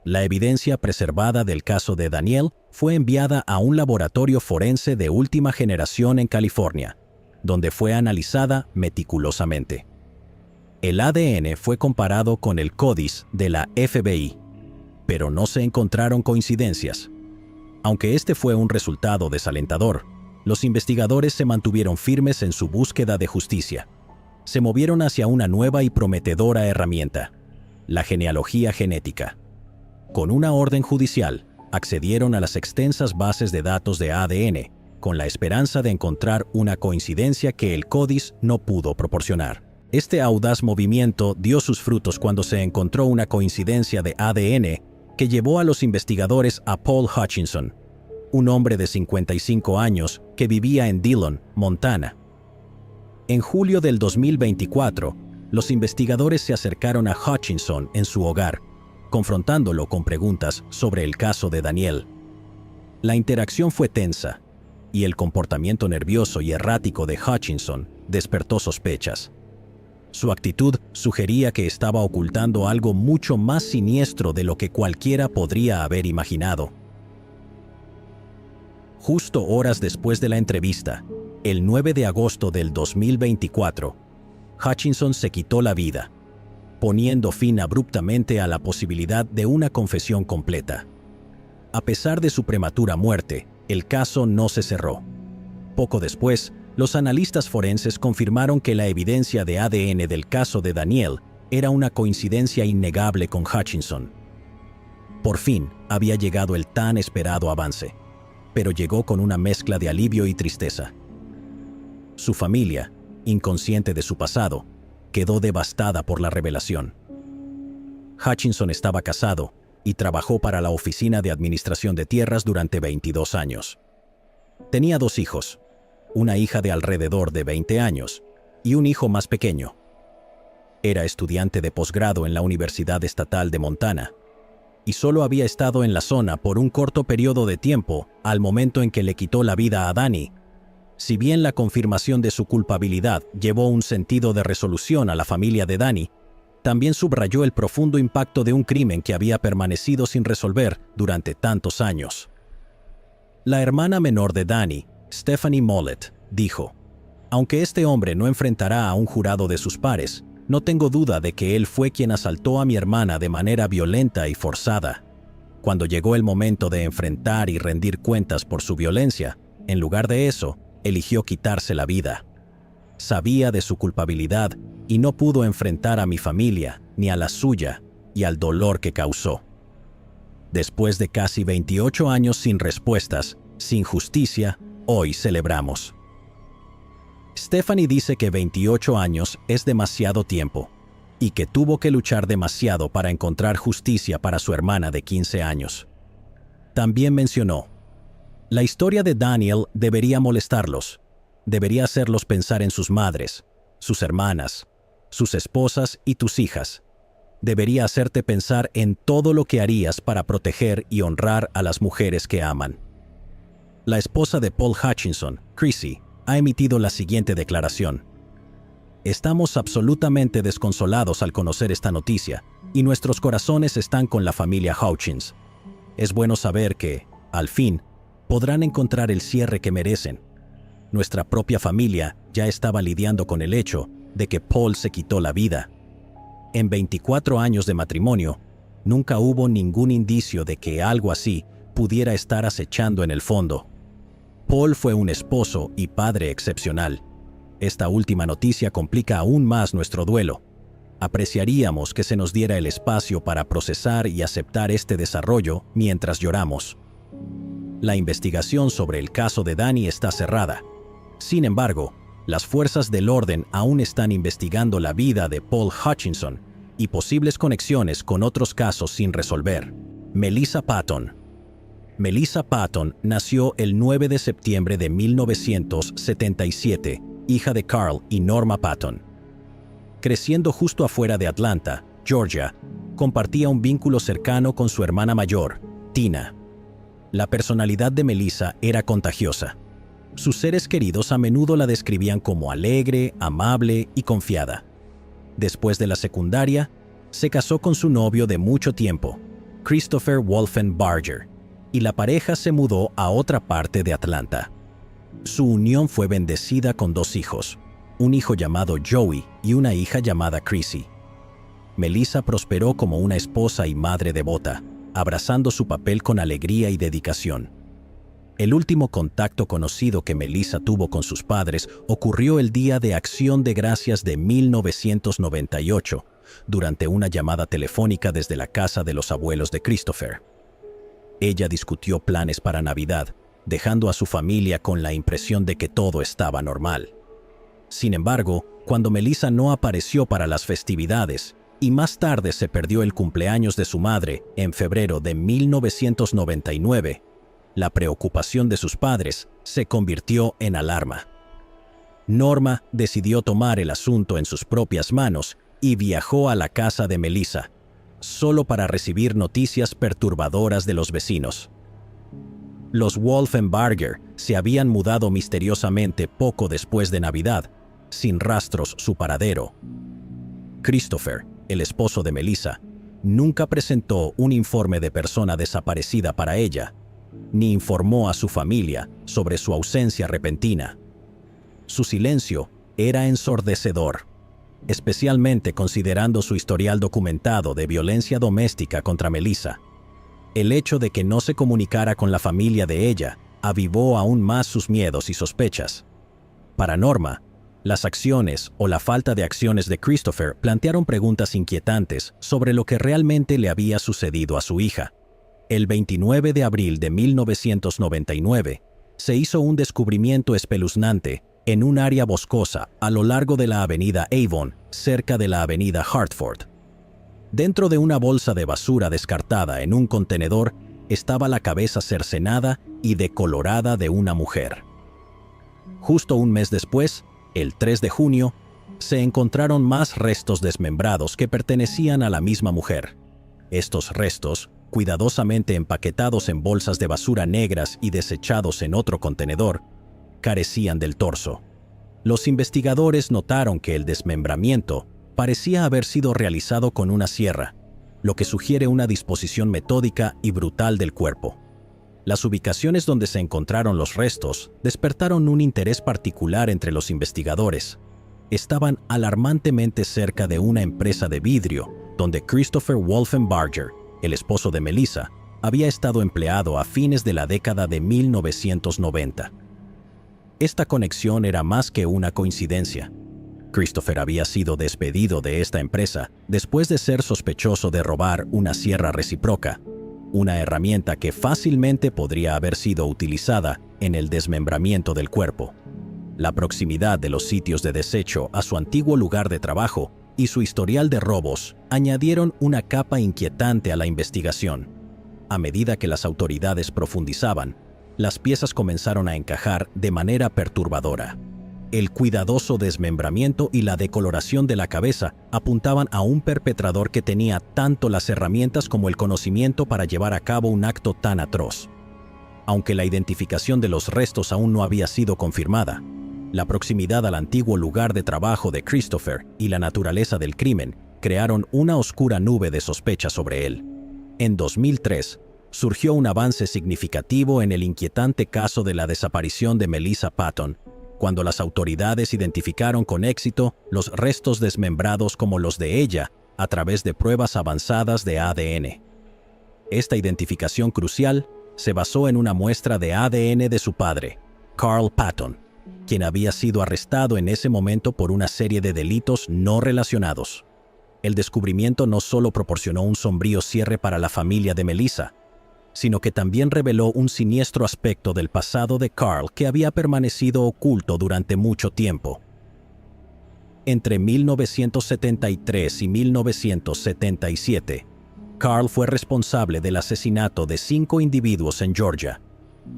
La evidencia preservada del caso de Danielle fue enviada a un laboratorio forense de última generación en California, donde fue analizada meticulosamente. El ADN fue comparado con el CODIS de la FBI, pero no se encontraron coincidencias. Aunque este fue un resultado desalentador, los investigadores se mantuvieron firmes en su búsqueda de justicia. se movieron hacia una nueva y prometedora herramienta: la genealogía genética. Con una orden judicial, accedieron a las extensas bases de datos de ADN, con la esperanza de encontrar una coincidencia que el CODIS no pudo proporcionar. Este audaz movimiento dio sus frutos cuando se encontró una coincidencia de ADN que llevó a los investigadores a Paul Hutchinson, un hombre de 55 años que vivía en Dillon, Montana. En julio del 2024, los investigadores se acercaron a Hutchinson en su hogar, confrontándolo con preguntas sobre el caso de Daniel. La interacción fue tensa, y el comportamiento nervioso y errático de Hutchinson despertó sospechas. Su actitud sugería que estaba ocultando algo mucho más siniestro de lo que cualquiera podría haber imaginado. Justo horas después de la entrevista, el 9 de agosto del 2024, Hutchinson se quitó la vida, poniendo fin abruptamente a la posibilidad de una confesión completa. A pesar de su prematura muerte, el caso no se cerró. Poco después, los analistas forenses confirmaron que la evidencia de ADN del caso de Daniel era una coincidencia innegable con Hutchinson. Por fin había llegado el tan esperado avance, pero llegó con una mezcla de alivio y tristeza. Su familia, inconsciente de su pasado, quedó devastada por la revelación. Hutchinson estaba casado y trabajó para la Oficina de Administración de Tierras durante 22 años. Tenía 2 hijos, una hija de alrededor de 20 años y un hijo más pequeño. Era estudiante de posgrado en la Universidad Estatal de Montana y solo había estado en la zona por un corto periodo de tiempo al momento en que le quitó la vida a Danny. Si bien la confirmación de su culpabilidad llevó un sentido de resolución a la familia de Danny, también subrayó el profundo impacto de un crimen que había permanecido sin resolver durante tantos años. La hermana menor de Danny, Stephanie Mollett, dijo: «Aunque este hombre no enfrentará a un jurado de sus pares, no tengo duda de que él fue quien asaltó a mi hermana de manera violenta y forzada. Cuando llegó el momento de enfrentar y rendir cuentas por su violencia, en lugar de eso, eligió quitarse la vida. Sabía de su culpabilidad y no pudo enfrentar a mi familia, ni a la suya, y al dolor que causó. Después de casi 28 años sin respuestas, sin justicia, hoy celebramos». Stephanie dice que 28 años es demasiado tiempo y que tuvo que luchar demasiado para encontrar justicia para su hermana de 15 años. También mencionó: «La historia de Daniel debería molestarlos, debería hacerlos pensar en sus madres, sus hermanas, sus esposas y tus hijas. Debería hacerte pensar en todo lo que harías para proteger y honrar a las mujeres que aman». La esposa de Paul Hutchinson, Chrissy, ha emitido la siguiente declaración: «Estamos absolutamente desconsolados al conocer esta noticia y nuestros corazones están con la familia Hutchins. Es bueno saber que, al fin, podrán encontrar el cierre que merecen. Nuestra propia familia ya estaba lidiando con el hecho de que Paul se quitó la vida. En 24 años de matrimonio, nunca hubo ningún indicio de que algo así pudiera estar acechando en el fondo. Paul fue un esposo y padre excepcional. Esta última noticia complica aún más nuestro duelo. Apreciaríamos que se nos diera el espacio para procesar y aceptar este desarrollo mientras lloramos. La investigación sobre el caso de Danny está cerrada. Sin embargo, las fuerzas del orden aún están investigando la vida de Paul Hutchinson y posibles conexiones con otros casos sin resolver». Melissa Patton. Melissa Patton nació el 9 de septiembre de 1977, hija de Carl y Norma Patton. Creciendo justo afuera de Atlanta, Georgia, compartía un vínculo cercano con su hermana mayor, Tina. La personalidad de Melissa era contagiosa. Sus seres queridos a menudo la describían como alegre, amable y confiada. Después de la secundaria, se casó con su novio de mucho tiempo, Christopher Wolfen Barger, y la pareja se mudó a otra parte de Atlanta. Su unión fue bendecida con 2 hijos, un hijo llamado Joey y una hija llamada Chrissy. Melissa prosperó como una esposa y madre devota, abrazando su papel con alegría y dedicación. El último contacto conocido que Melissa tuvo con sus padres ocurrió el Día de Acción de Gracias de 1998, durante una llamada telefónica desde la casa de los abuelos de Christopher. Ella discutió planes para Navidad, dejando a su familia con la impresión de que todo estaba normal. Sin embargo, cuando Melissa no apareció para las festividades y más tarde se perdió el cumpleaños de su madre en febrero de 1999, la preocupación de sus padres se convirtió en alarma. Norma decidió tomar el asunto en sus propias manos y viajó a la casa de Melissa, solo para recibir noticias perturbadoras de los vecinos. Los Wolfenbarger se habían mudado misteriosamente poco después de Navidad, sin rastros su paradero. Christopher, el esposo de Melissa, nunca presentó un informe de persona desaparecida para ella, ni informó a su familia sobre su ausencia repentina. Su silencio era ensordecedor, especialmente considerando su historial documentado de violencia doméstica contra Melissa. El hecho de que no se comunicara con la familia de ella avivó aún más sus miedos y sospechas. Para Norma, las acciones o la falta de acciones de Christopher plantearon preguntas inquietantes sobre lo que realmente le había sucedido a su hija. El 29 de abril de 1999, se hizo un descubrimiento espeluznante en un área boscosa a lo largo de la avenida Avon, cerca de la avenida Hartford. Dentro de una bolsa de basura descartada en un contenedor estaba la cabeza cercenada y decolorada de una mujer. Justo un mes después, el 3 de junio, se encontraron más restos desmembrados que pertenecían a la misma mujer. Estos restos, cuidadosamente empaquetados en bolsas de basura negras y desechados en otro contenedor, carecían del torso. Los investigadores notaron que el desmembramiento parecía haber sido realizado con una sierra, lo que sugiere una disposición metódica y brutal del cuerpo. Las ubicaciones donde se encontraron los restos despertaron un interés particular entre los investigadores. Estaban alarmantemente cerca de una empresa de vidrio donde Christopher Wolfenbarger, el esposo de Melissa, había estado empleado a fines de la década de 1990. Esta conexión era más que una coincidencia. Christopher había sido despedido de esta empresa después de ser sospechoso de robar una sierra recíproca, una herramienta que fácilmente podría haber sido utilizada en el desmembramiento del cuerpo. La proximidad de los sitios de desecho a su antiguo lugar de trabajo y su historial de robos añadieron una capa inquietante a la investigación. A medida que las autoridades profundizaban, las piezas comenzaron a encajar de manera perturbadora. El cuidadoso desmembramiento y la decoloración de la cabeza apuntaban a un perpetrador que tenía tanto las herramientas como el conocimiento para llevar a cabo un acto tan atroz. Aunque la identificación de los restos aún no había sido confirmada, la proximidad al antiguo lugar de trabajo de Christopher y la naturaleza del crimen crearon una oscura nube de sospecha sobre él. En 2003, surgió un avance significativo en el inquietante caso de la desaparición de Melissa Patton, cuando las autoridades identificaron con éxito los restos desmembrados como los de ella a través de pruebas avanzadas de ADN. Esta identificación crucial se basó en una muestra de ADN de su padre, Carl Patton, quien había sido arrestado en ese momento por una serie de delitos no relacionados. El descubrimiento no solo proporcionó un sombrío cierre para la familia de Melissa, sino que también reveló un siniestro aspecto del pasado de Carl que había permanecido oculto durante mucho tiempo. Entre 1973 y 1977, Carl fue responsable del asesinato de 5 individuos en Georgia,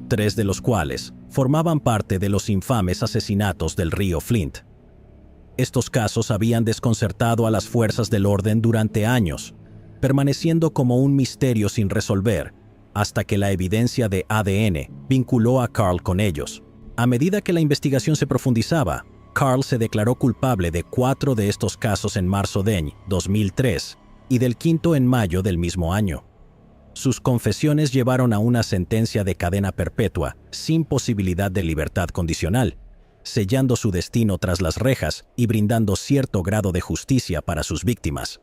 3 de los cuales formaban parte de los infames asesinatos del río Flint. Estos casos habían desconcertado a las fuerzas del orden durante años, permaneciendo como un misterio sin resolver, hasta que la evidencia de ADN vinculó a Carl con ellos. A medida que la investigación se profundizaba, Carl se declaró culpable de 4 de estos casos en marzo de 2003 y del 5º en mayo del mismo año. Sus confesiones llevaron a una sentencia de cadena perpetua sin posibilidad de libertad condicional, sellando su destino tras las rejas y brindando cierto grado de justicia para sus víctimas.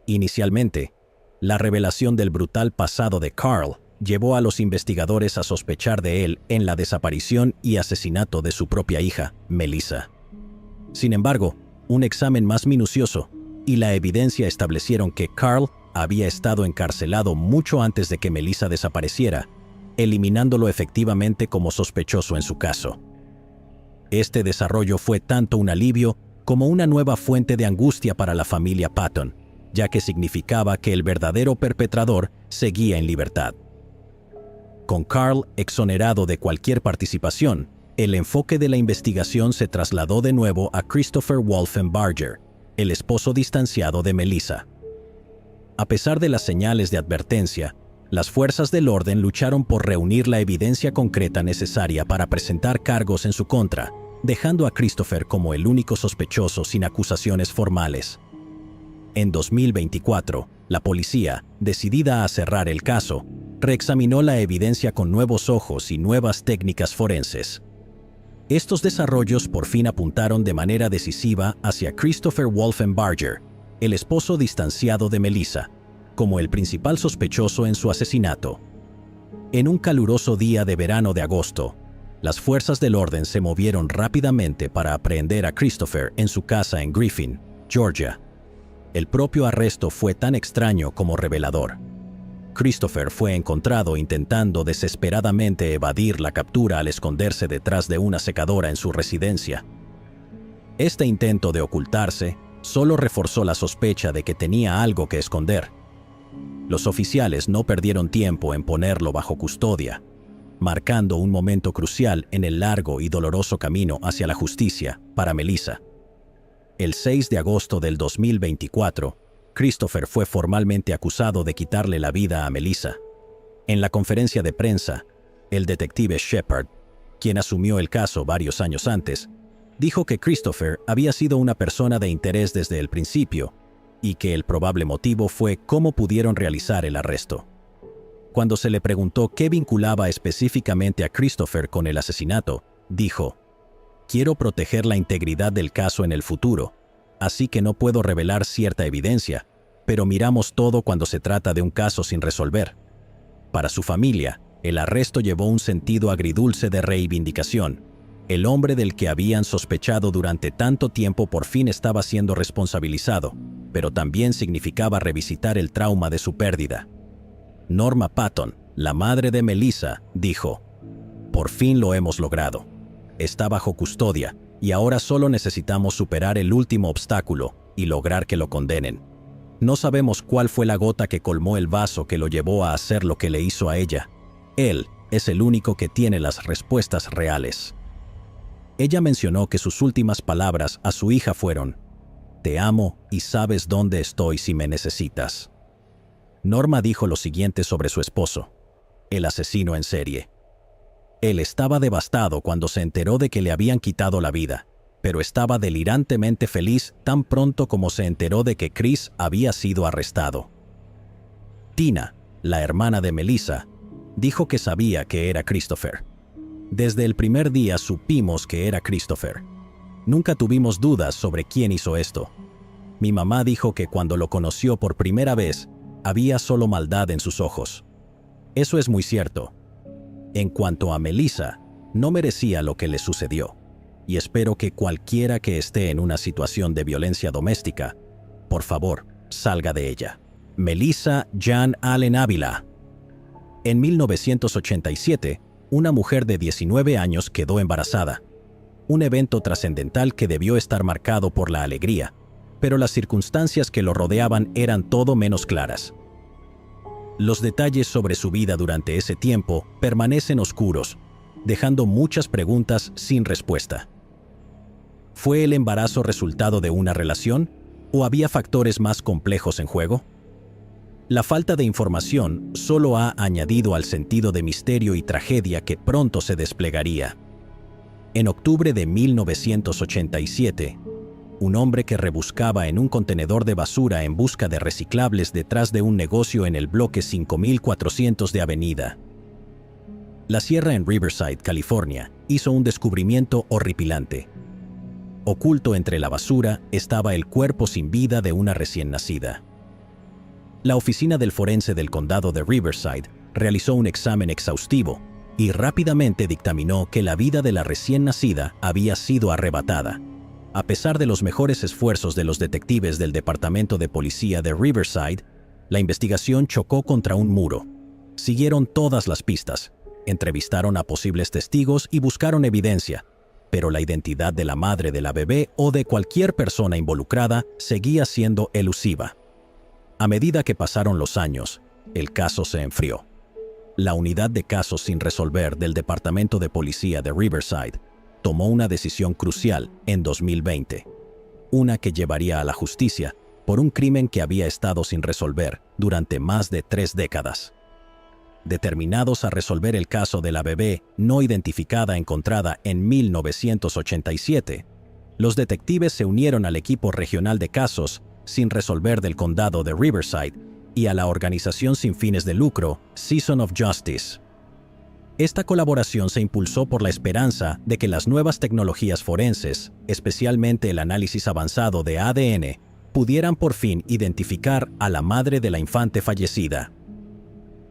Inicialmente, la revelación del brutal pasado de Carl llevó a los investigadores a sospechar de él en la desaparición y asesinato de su propia hija, Melissa. Sin embargo, un examen más minucioso y la evidencia establecieron que Carl había estado encarcelado mucho antes de que Melissa desapareciera, eliminándolo efectivamente como sospechoso en su caso. Este desarrollo fue tanto un alivio como una nueva fuente de angustia para la familia Patton, ya que significaba que el verdadero perpetrador seguía en libertad. Con Carl exonerado de cualquier participación, el enfoque de la investigación se trasladó de nuevo a Christopher Wolfenbarger, el esposo distanciado de Melissa. A pesar de las señales de advertencia, las fuerzas del orden lucharon por reunir la evidencia concreta necesaria para presentar cargos en su contra, dejando a Christopher como el único sospechoso sin acusaciones formales. En 2024, la policía, decidida a cerrar el caso, reexaminó la evidencia con nuevos ojos y nuevas técnicas forenses. Estos desarrollos por fin apuntaron de manera decisiva hacia Christopher Wolfenbarger, el esposo distanciado de Melissa, como el principal sospechoso en su asesinato. En un caluroso día de verano de agosto, las fuerzas del orden se movieron rápidamente para aprehender a Christopher en su casa en Griffin, Georgia. El propio arresto fue tan extraño como revelador. Christopher fue encontrado intentando desesperadamente evadir la captura al esconderse detrás de una secadora en su residencia. Este intento de ocultarse solo reforzó la sospecha de que tenía algo que esconder. Los oficiales no perdieron tiempo en ponerlo bajo custodia, marcando un momento crucial en el largo y doloroso camino hacia la justicia para Melissa. El 6 de agosto del 2024, Christopher fue formalmente acusado de quitarle la vida a Melissa. En la conferencia de prensa, el detective Shepard, quien asumió el caso varios años antes, dijo que Christopher había sido una persona de interés desde el principio y que el probable motivo fue cómo pudieron realizar el arresto. Cuando se le preguntó qué vinculaba específicamente a Christopher con el asesinato, dijo: «Quiero proteger la integridad del caso en el futuro, así que no puedo revelar cierta evidencia, pero miramos todo cuando se trata de un caso sin resolver». Para su familia, el arresto llevó un sentido agridulce de reivindicación. El hombre del que habían sospechado durante tanto tiempo por fin estaba siendo responsabilizado, pero también significaba revisitar el trauma de su pérdida. Norma Patton, la madre de Melissa, dijo: «Por fin lo hemos logrado. Está bajo custodia y ahora solo necesitamos superar el último obstáculo y lograr que lo condenen. No sabemos cuál fue la gota que colmó el vaso que lo llevó a hacer lo que le hizo a ella. Él es el único que tiene las respuestas reales». Ella mencionó que sus últimas palabras a su hija fueron: «Te amo y sabes dónde estoy si me necesitas». Norma dijo lo siguiente sobre su esposo: «El asesino en serie. Él estaba devastado cuando se enteró de que le habían quitado la vida, pero estaba delirantemente feliz tan pronto como se enteró de que Chris había sido arrestado». Tina, la hermana de Melissa, dijo que sabía que era Christopher. «Desde el primer día supimos que era Christopher. Nunca tuvimos dudas sobre quién hizo esto. Mi mamá dijo que cuando lo conoció por primera vez, había solo maldad en sus ojos. Eso es muy cierto. En cuanto a Melissa, no merecía lo que le sucedió, y espero que cualquiera que esté en una situación de violencia doméstica, por favor, salga de ella». Melissa Jan Allen Ávila. En 1987, una mujer de 19 años quedó embarazada. Un evento trascendental que debió estar marcado por la alegría, pero las circunstancias que lo rodeaban eran todo menos claras. Los detalles sobre su vida durante ese tiempo permanecen oscuros, dejando muchas preguntas sin respuesta. ¿Fue el embarazo resultado de una relación o había factores más complejos en juego? La falta de información solo ha añadido al sentido de misterio y tragedia que pronto se desplegaría. En octubre de 1987, un hombre que rebuscaba en un contenedor de basura en busca de reciclables detrás de un negocio en el bloque 5400 de Avenida La Sierra en Riverside, California, hizo un descubrimiento horripilante. Oculto entre la basura estaba el cuerpo sin vida de una recién nacida. La oficina del forense del condado de Riverside realizó un examen exhaustivo y rápidamente dictaminó que la vida de la recién nacida había sido arrebatada. A pesar de los mejores esfuerzos de los detectives del Departamento de Policía de Riverside, la investigación chocó contra un muro. Siguieron todas las pistas, entrevistaron a posibles testigos y buscaron evidencia, pero la identidad de la madre de la bebé o de cualquier persona involucrada seguía siendo elusiva. A medida que pasaron los años, el caso se enfrió. La unidad de casos sin resolver del Departamento de Policía de Riverside tomó una decisión crucial en 2020, una que llevaría a la justicia por un crimen que había estado sin resolver durante más de 3 décadas. Determinados a resolver el caso de la bebé no identificada encontrada en 1987, los detectives se unieron al equipo regional de casos sin resolver del condado de Riverside y a la organización sin fines de lucro Season of Justice. Esta colaboración se impulsó por la esperanza de que las nuevas tecnologías forenses, especialmente el análisis avanzado de ADN, pudieran por fin identificar a la madre de la infante fallecida.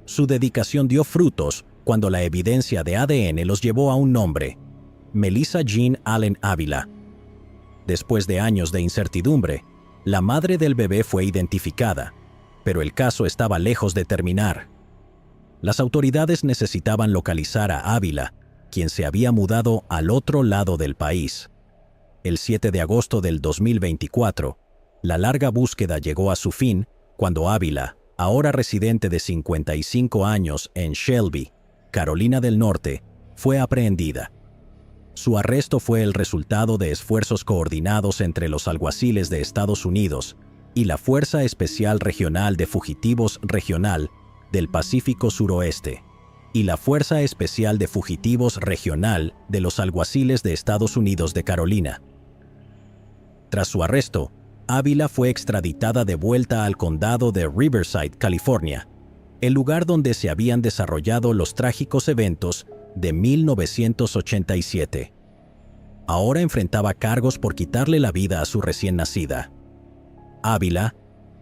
Su dedicación dio frutos cuando la evidencia de ADN los llevó a un nombre: Melissa Jean Allen Ávila. Después de años de incertidumbre, la madre del bebé fue identificada, pero el caso estaba lejos de terminar. Las autoridades necesitaban localizar a Ávila, quien se había mudado al otro lado del país. El 7 de agosto del 2024, la larga búsqueda llegó a su fin cuando Ávila, ahora residente de 55 años en Shelby, Carolina del Norte, fue aprehendida. Su arresto fue el resultado de esfuerzos coordinados entre los alguaciles de Estados Unidos y la Fuerza Especial Regional de Fugitivos Regional del Pacífico Suroeste y la Fuerza Especial de Fugitivos Regional de los Alguaciles de Estados Unidos de Carolina. Tras su arresto, Ávila fue extraditada de vuelta al condado de Riverside, California, el lugar donde se habían desarrollado los trágicos eventos de 1987. Ahora enfrentaba cargos por quitarle la vida a su recién nacida. Ávila,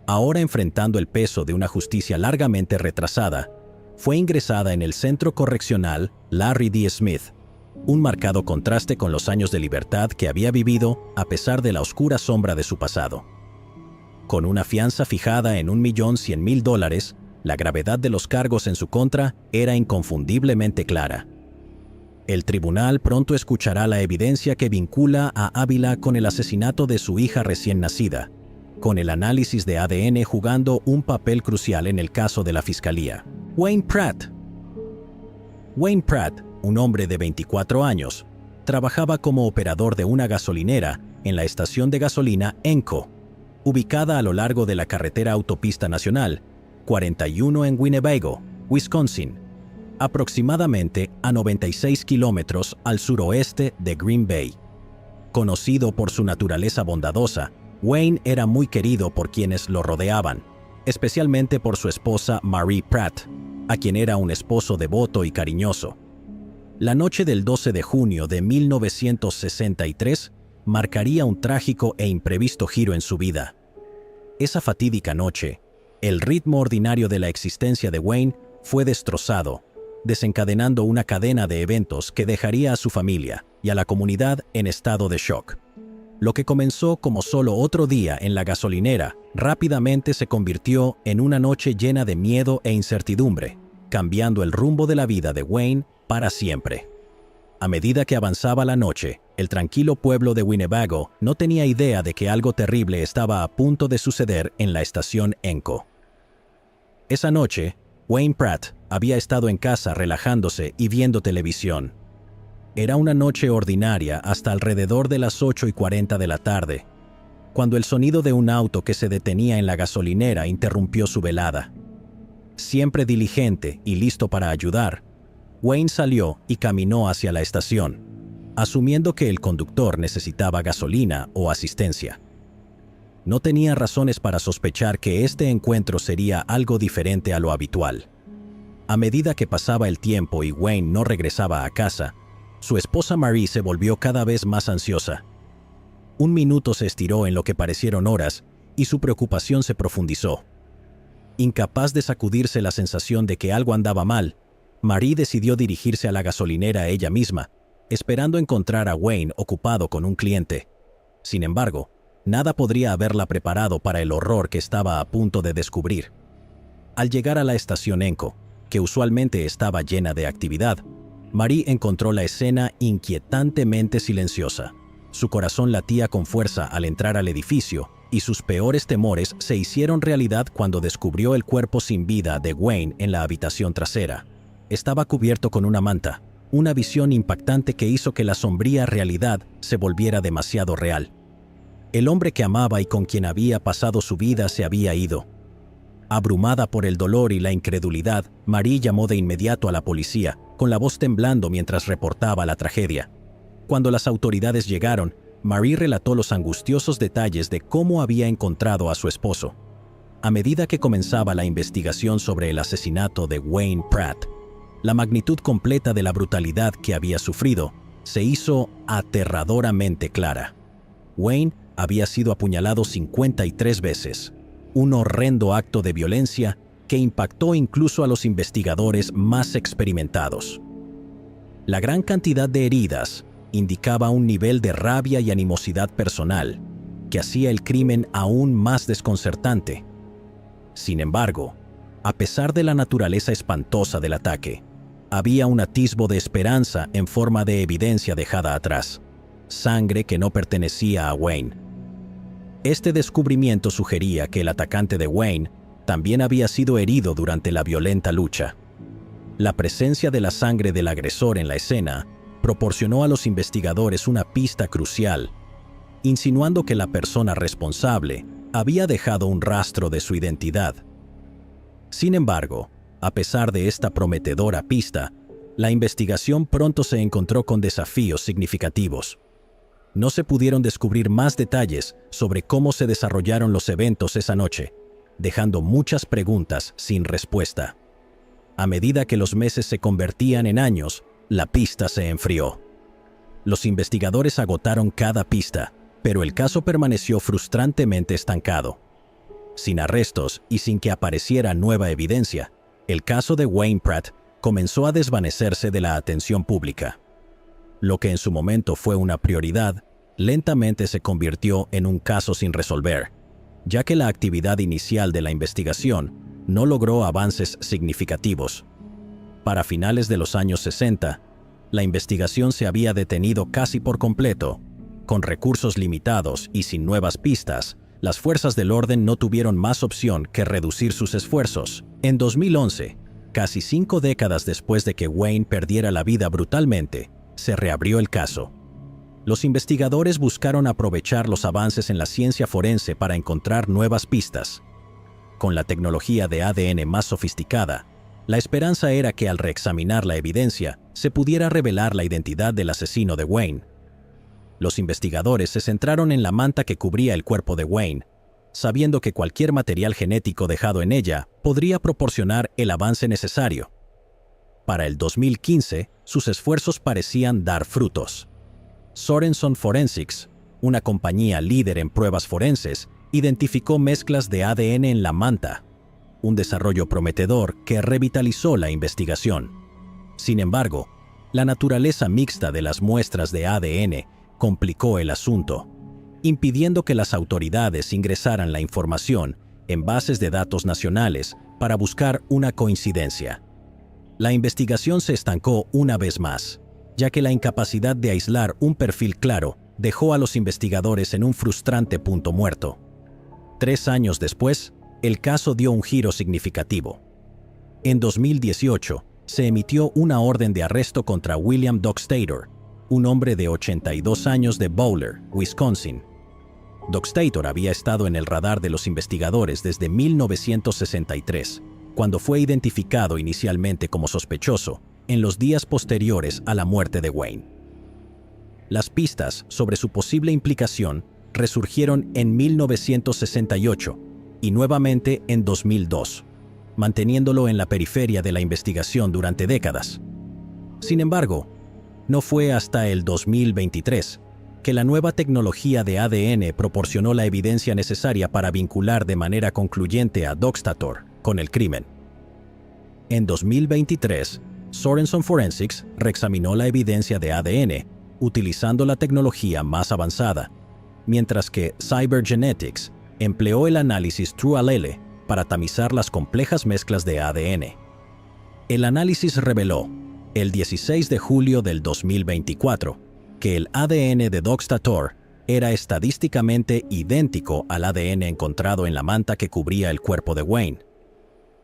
ahora enfrentando el peso de una justicia largamente retrasada, fue ingresada en el Centro Correccional Larry D. Smith, un marcado contraste con los años de libertad que había vivido a pesar de la oscura sombra de su pasado. Con una fianza fijada en $1.100.000, la gravedad de los cargos en su contra era inconfundiblemente clara. El tribunal pronto escuchará la evidencia que vincula a Ávila con el asesinato de su hija recién nacida, con el análisis de ADN jugando un papel crucial en el caso de la fiscalía. Wayne Pratt. Wayne Pratt, un hombre de 24 años, trabajaba como operador de una gasolinera en la estación de gasolina Enco, ubicada a lo largo de la carretera Autopista Nacional 41 en Winnebago, Wisconsin, aproximadamente a 96 kilómetros al suroeste de Green Bay. Conocido por su naturaleza bondadosa, Wayne era muy querido por quienes lo rodeaban, especialmente por su esposa Marie Pratt, a quien era un esposo devoto y cariñoso. La noche del 12 de junio de 1963 marcaría un trágico e imprevisto giro en su vida. Esa fatídica noche, el ritmo ordinario de la existencia de Wayne fue destrozado, desencadenando una cadena de eventos que dejaría a su familia y a la comunidad en estado de shock. Lo que comenzó como solo otro día en la gasolinera, rápidamente se convirtió en una noche llena de miedo e incertidumbre, cambiando el rumbo de la vida de Wayne para siempre. A medida que avanzaba la noche, el tranquilo pueblo de Winnebago no tenía idea de que algo terrible estaba a punto de suceder en la estación Enco. Esa noche, Wayne Pratt había estado en casa relajándose y viendo televisión. Era una noche ordinaria hasta alrededor de las 8:40 de la tarde, cuando el sonido de un auto que se detenía en la gasolinera interrumpió su velada. Siempre diligente y listo para ayudar, Wayne salió y caminó hacia la estación, asumiendo que el conductor necesitaba gasolina o asistencia. No tenía razones para sospechar que este encuentro sería algo diferente a lo habitual. A medida que pasaba el tiempo y Wayne no regresaba a casa, su esposa Marie se volvió cada vez más ansiosa. Un minuto se estiró en lo que parecieron horas y su preocupación se profundizó. Incapaz de sacudirse la sensación de que algo andaba mal, Marie decidió dirigirse a la gasolinera ella misma, esperando encontrar a Wayne ocupado con un cliente. Sin embargo, nada podría haberla preparado para el horror que estaba a punto de descubrir. Al llegar a la estación ENCO, que usualmente estaba llena de actividad, Marie encontró la escena inquietantemente silenciosa. Su corazón latía con fuerza al entrar al edificio, y sus peores temores se hicieron realidad cuando descubrió el cuerpo sin vida de Wayne en la habitación trasera. Estaba cubierto con una manta, una visión impactante que hizo que la sombría realidad se volviera demasiado real. El hombre que amaba y con quien había pasado su vida se había ido. Abrumada por el dolor y la incredulidad, Marie llamó de inmediato a la policía, con la voz temblando mientras reportaba la tragedia. Cuando las autoridades llegaron, Marie relató los angustiosos detalles de cómo había encontrado a su esposo. A medida que comenzaba la investigación sobre el asesinato de Wayne Pratt, la magnitud completa de la brutalidad que había sufrido se hizo aterradoramente clara. Wayne había sido apuñalado 53 veces, un horrendo acto de violencia que impactó incluso a los investigadores más experimentados. La gran cantidad de heridas indicaba un nivel de rabia y animosidad personal que hacía el crimen aún más desconcertante. Sin embargo, a pesar de la naturaleza espantosa del ataque, había un atisbo de esperanza en forma de evidencia dejada atrás, sangre que no pertenecía a Wayne. Este descubrimiento sugería que el atacante de Wayne también había sido herido durante la violenta lucha. La presencia de la sangre del agresor en la escena proporcionó a los investigadores una pista crucial, insinuando que la persona responsable había dejado un rastro de su identidad. Sin embargo, a pesar de esta prometedora pista, la investigación pronto se encontró con desafíos significativos. No se pudieron descubrir más detalles sobre cómo se desarrollaron los eventos esa noche, dejando muchas preguntas sin respuesta. A medida que los meses se convertían en años, la pista se enfrió. Los investigadores agotaron cada pista, pero el caso permaneció frustrantemente estancado. Sin arrestos y sin que apareciera nueva evidencia, el caso de Wayne Pratt comenzó a desvanecerse de la atención pública. Lo que en su momento fue una prioridad, lentamente se convirtió en un caso sin resolver, ya que la actividad inicial de la investigación no logró avances significativos. Para finales de los años 60, la investigación se había detenido casi por completo. Con recursos limitados y sin nuevas pistas, las fuerzas del orden no tuvieron más opción que reducir sus esfuerzos. En 2011, casi 5 décadas después de que Wayne perdiera la vida brutalmente, se reabrió el caso. Los investigadores buscaron aprovechar los avances en la ciencia forense para encontrar nuevas pistas. Con la tecnología de ADN más sofisticada, la esperanza era que al reexaminar la evidencia, se pudiera revelar la identidad del asesino de Wayne. Los investigadores se centraron en la manta que cubría el cuerpo de Wayne, sabiendo que cualquier material genético dejado en ella podría proporcionar el avance necesario. Para el 2015, sus esfuerzos parecían dar frutos. Sorenson Forensics, una compañía líder en pruebas forenses, identificó mezclas de ADN en la manta, un desarrollo prometedor que revitalizó la investigación. Sin embargo, la naturaleza mixta de las muestras de ADN complicó el asunto, impidiendo que las autoridades ingresaran la información en bases de datos nacionales para buscar una coincidencia. La investigación se estancó una vez más, ya que la incapacidad de aislar un perfil claro dejó a los investigadores en un frustrante punto muerto. 3 años después, el caso dio un giro significativo. En 2018, se emitió una orden de arresto contra William Dockstader, un hombre de 82 años de Bowler, Wisconsin. Dockstader había estado en el radar de los investigadores desde 1963, cuando fue identificado inicialmente como sospechoso en los días posteriores a la muerte de Wayne. Las pistas sobre su posible implicación resurgieron en 1968 y nuevamente en 2002, manteniéndolo en la periferia de la investigación durante décadas. Sin embargo, no fue hasta el 2023 que la nueva tecnología de ADN proporcionó la evidencia necesaria para vincular de manera concluyente a Dockstader con el crimen. En 2023, Sorenson Forensics reexaminó la evidencia de ADN utilizando la tecnología más avanzada, mientras que Cybergenetics empleó el análisis TrueAllele para tamizar las complejas mezclas de ADN. El análisis reveló, el 16 de julio del 2024, que el ADN de Doxtator era estadísticamente idéntico al ADN encontrado en la manta que cubría el cuerpo de Wayne.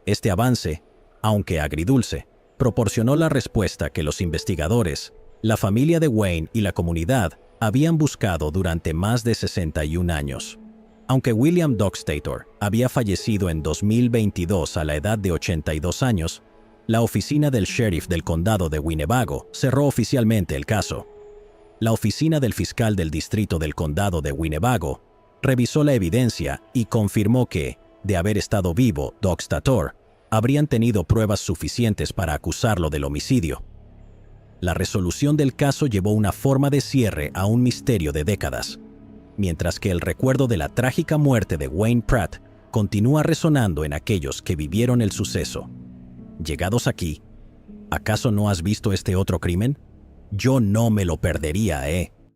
Este avance, aunque agridulce, proporcionó la respuesta que los investigadores, la familia de Wayne y la comunidad habían buscado durante más de 61 años. Aunque William Doxtator había fallecido en 2022 a la edad de 82 años, la oficina del sheriff del condado de Winnebago cerró oficialmente el caso. La oficina del fiscal del distrito del condado de Winnebago revisó la evidencia y confirmó que, de haber estado vivo Doxtator, habrían tenido pruebas suficientes para acusarlo del homicidio. La resolución del caso llevó una forma de cierre a un misterio de décadas, mientras que el recuerdo de la trágica muerte de Wayne Pratt continúa resonando en aquellos que vivieron el suceso. Llegados aquí, ¿acaso no has visto este otro crimen? Yo no me lo perdería,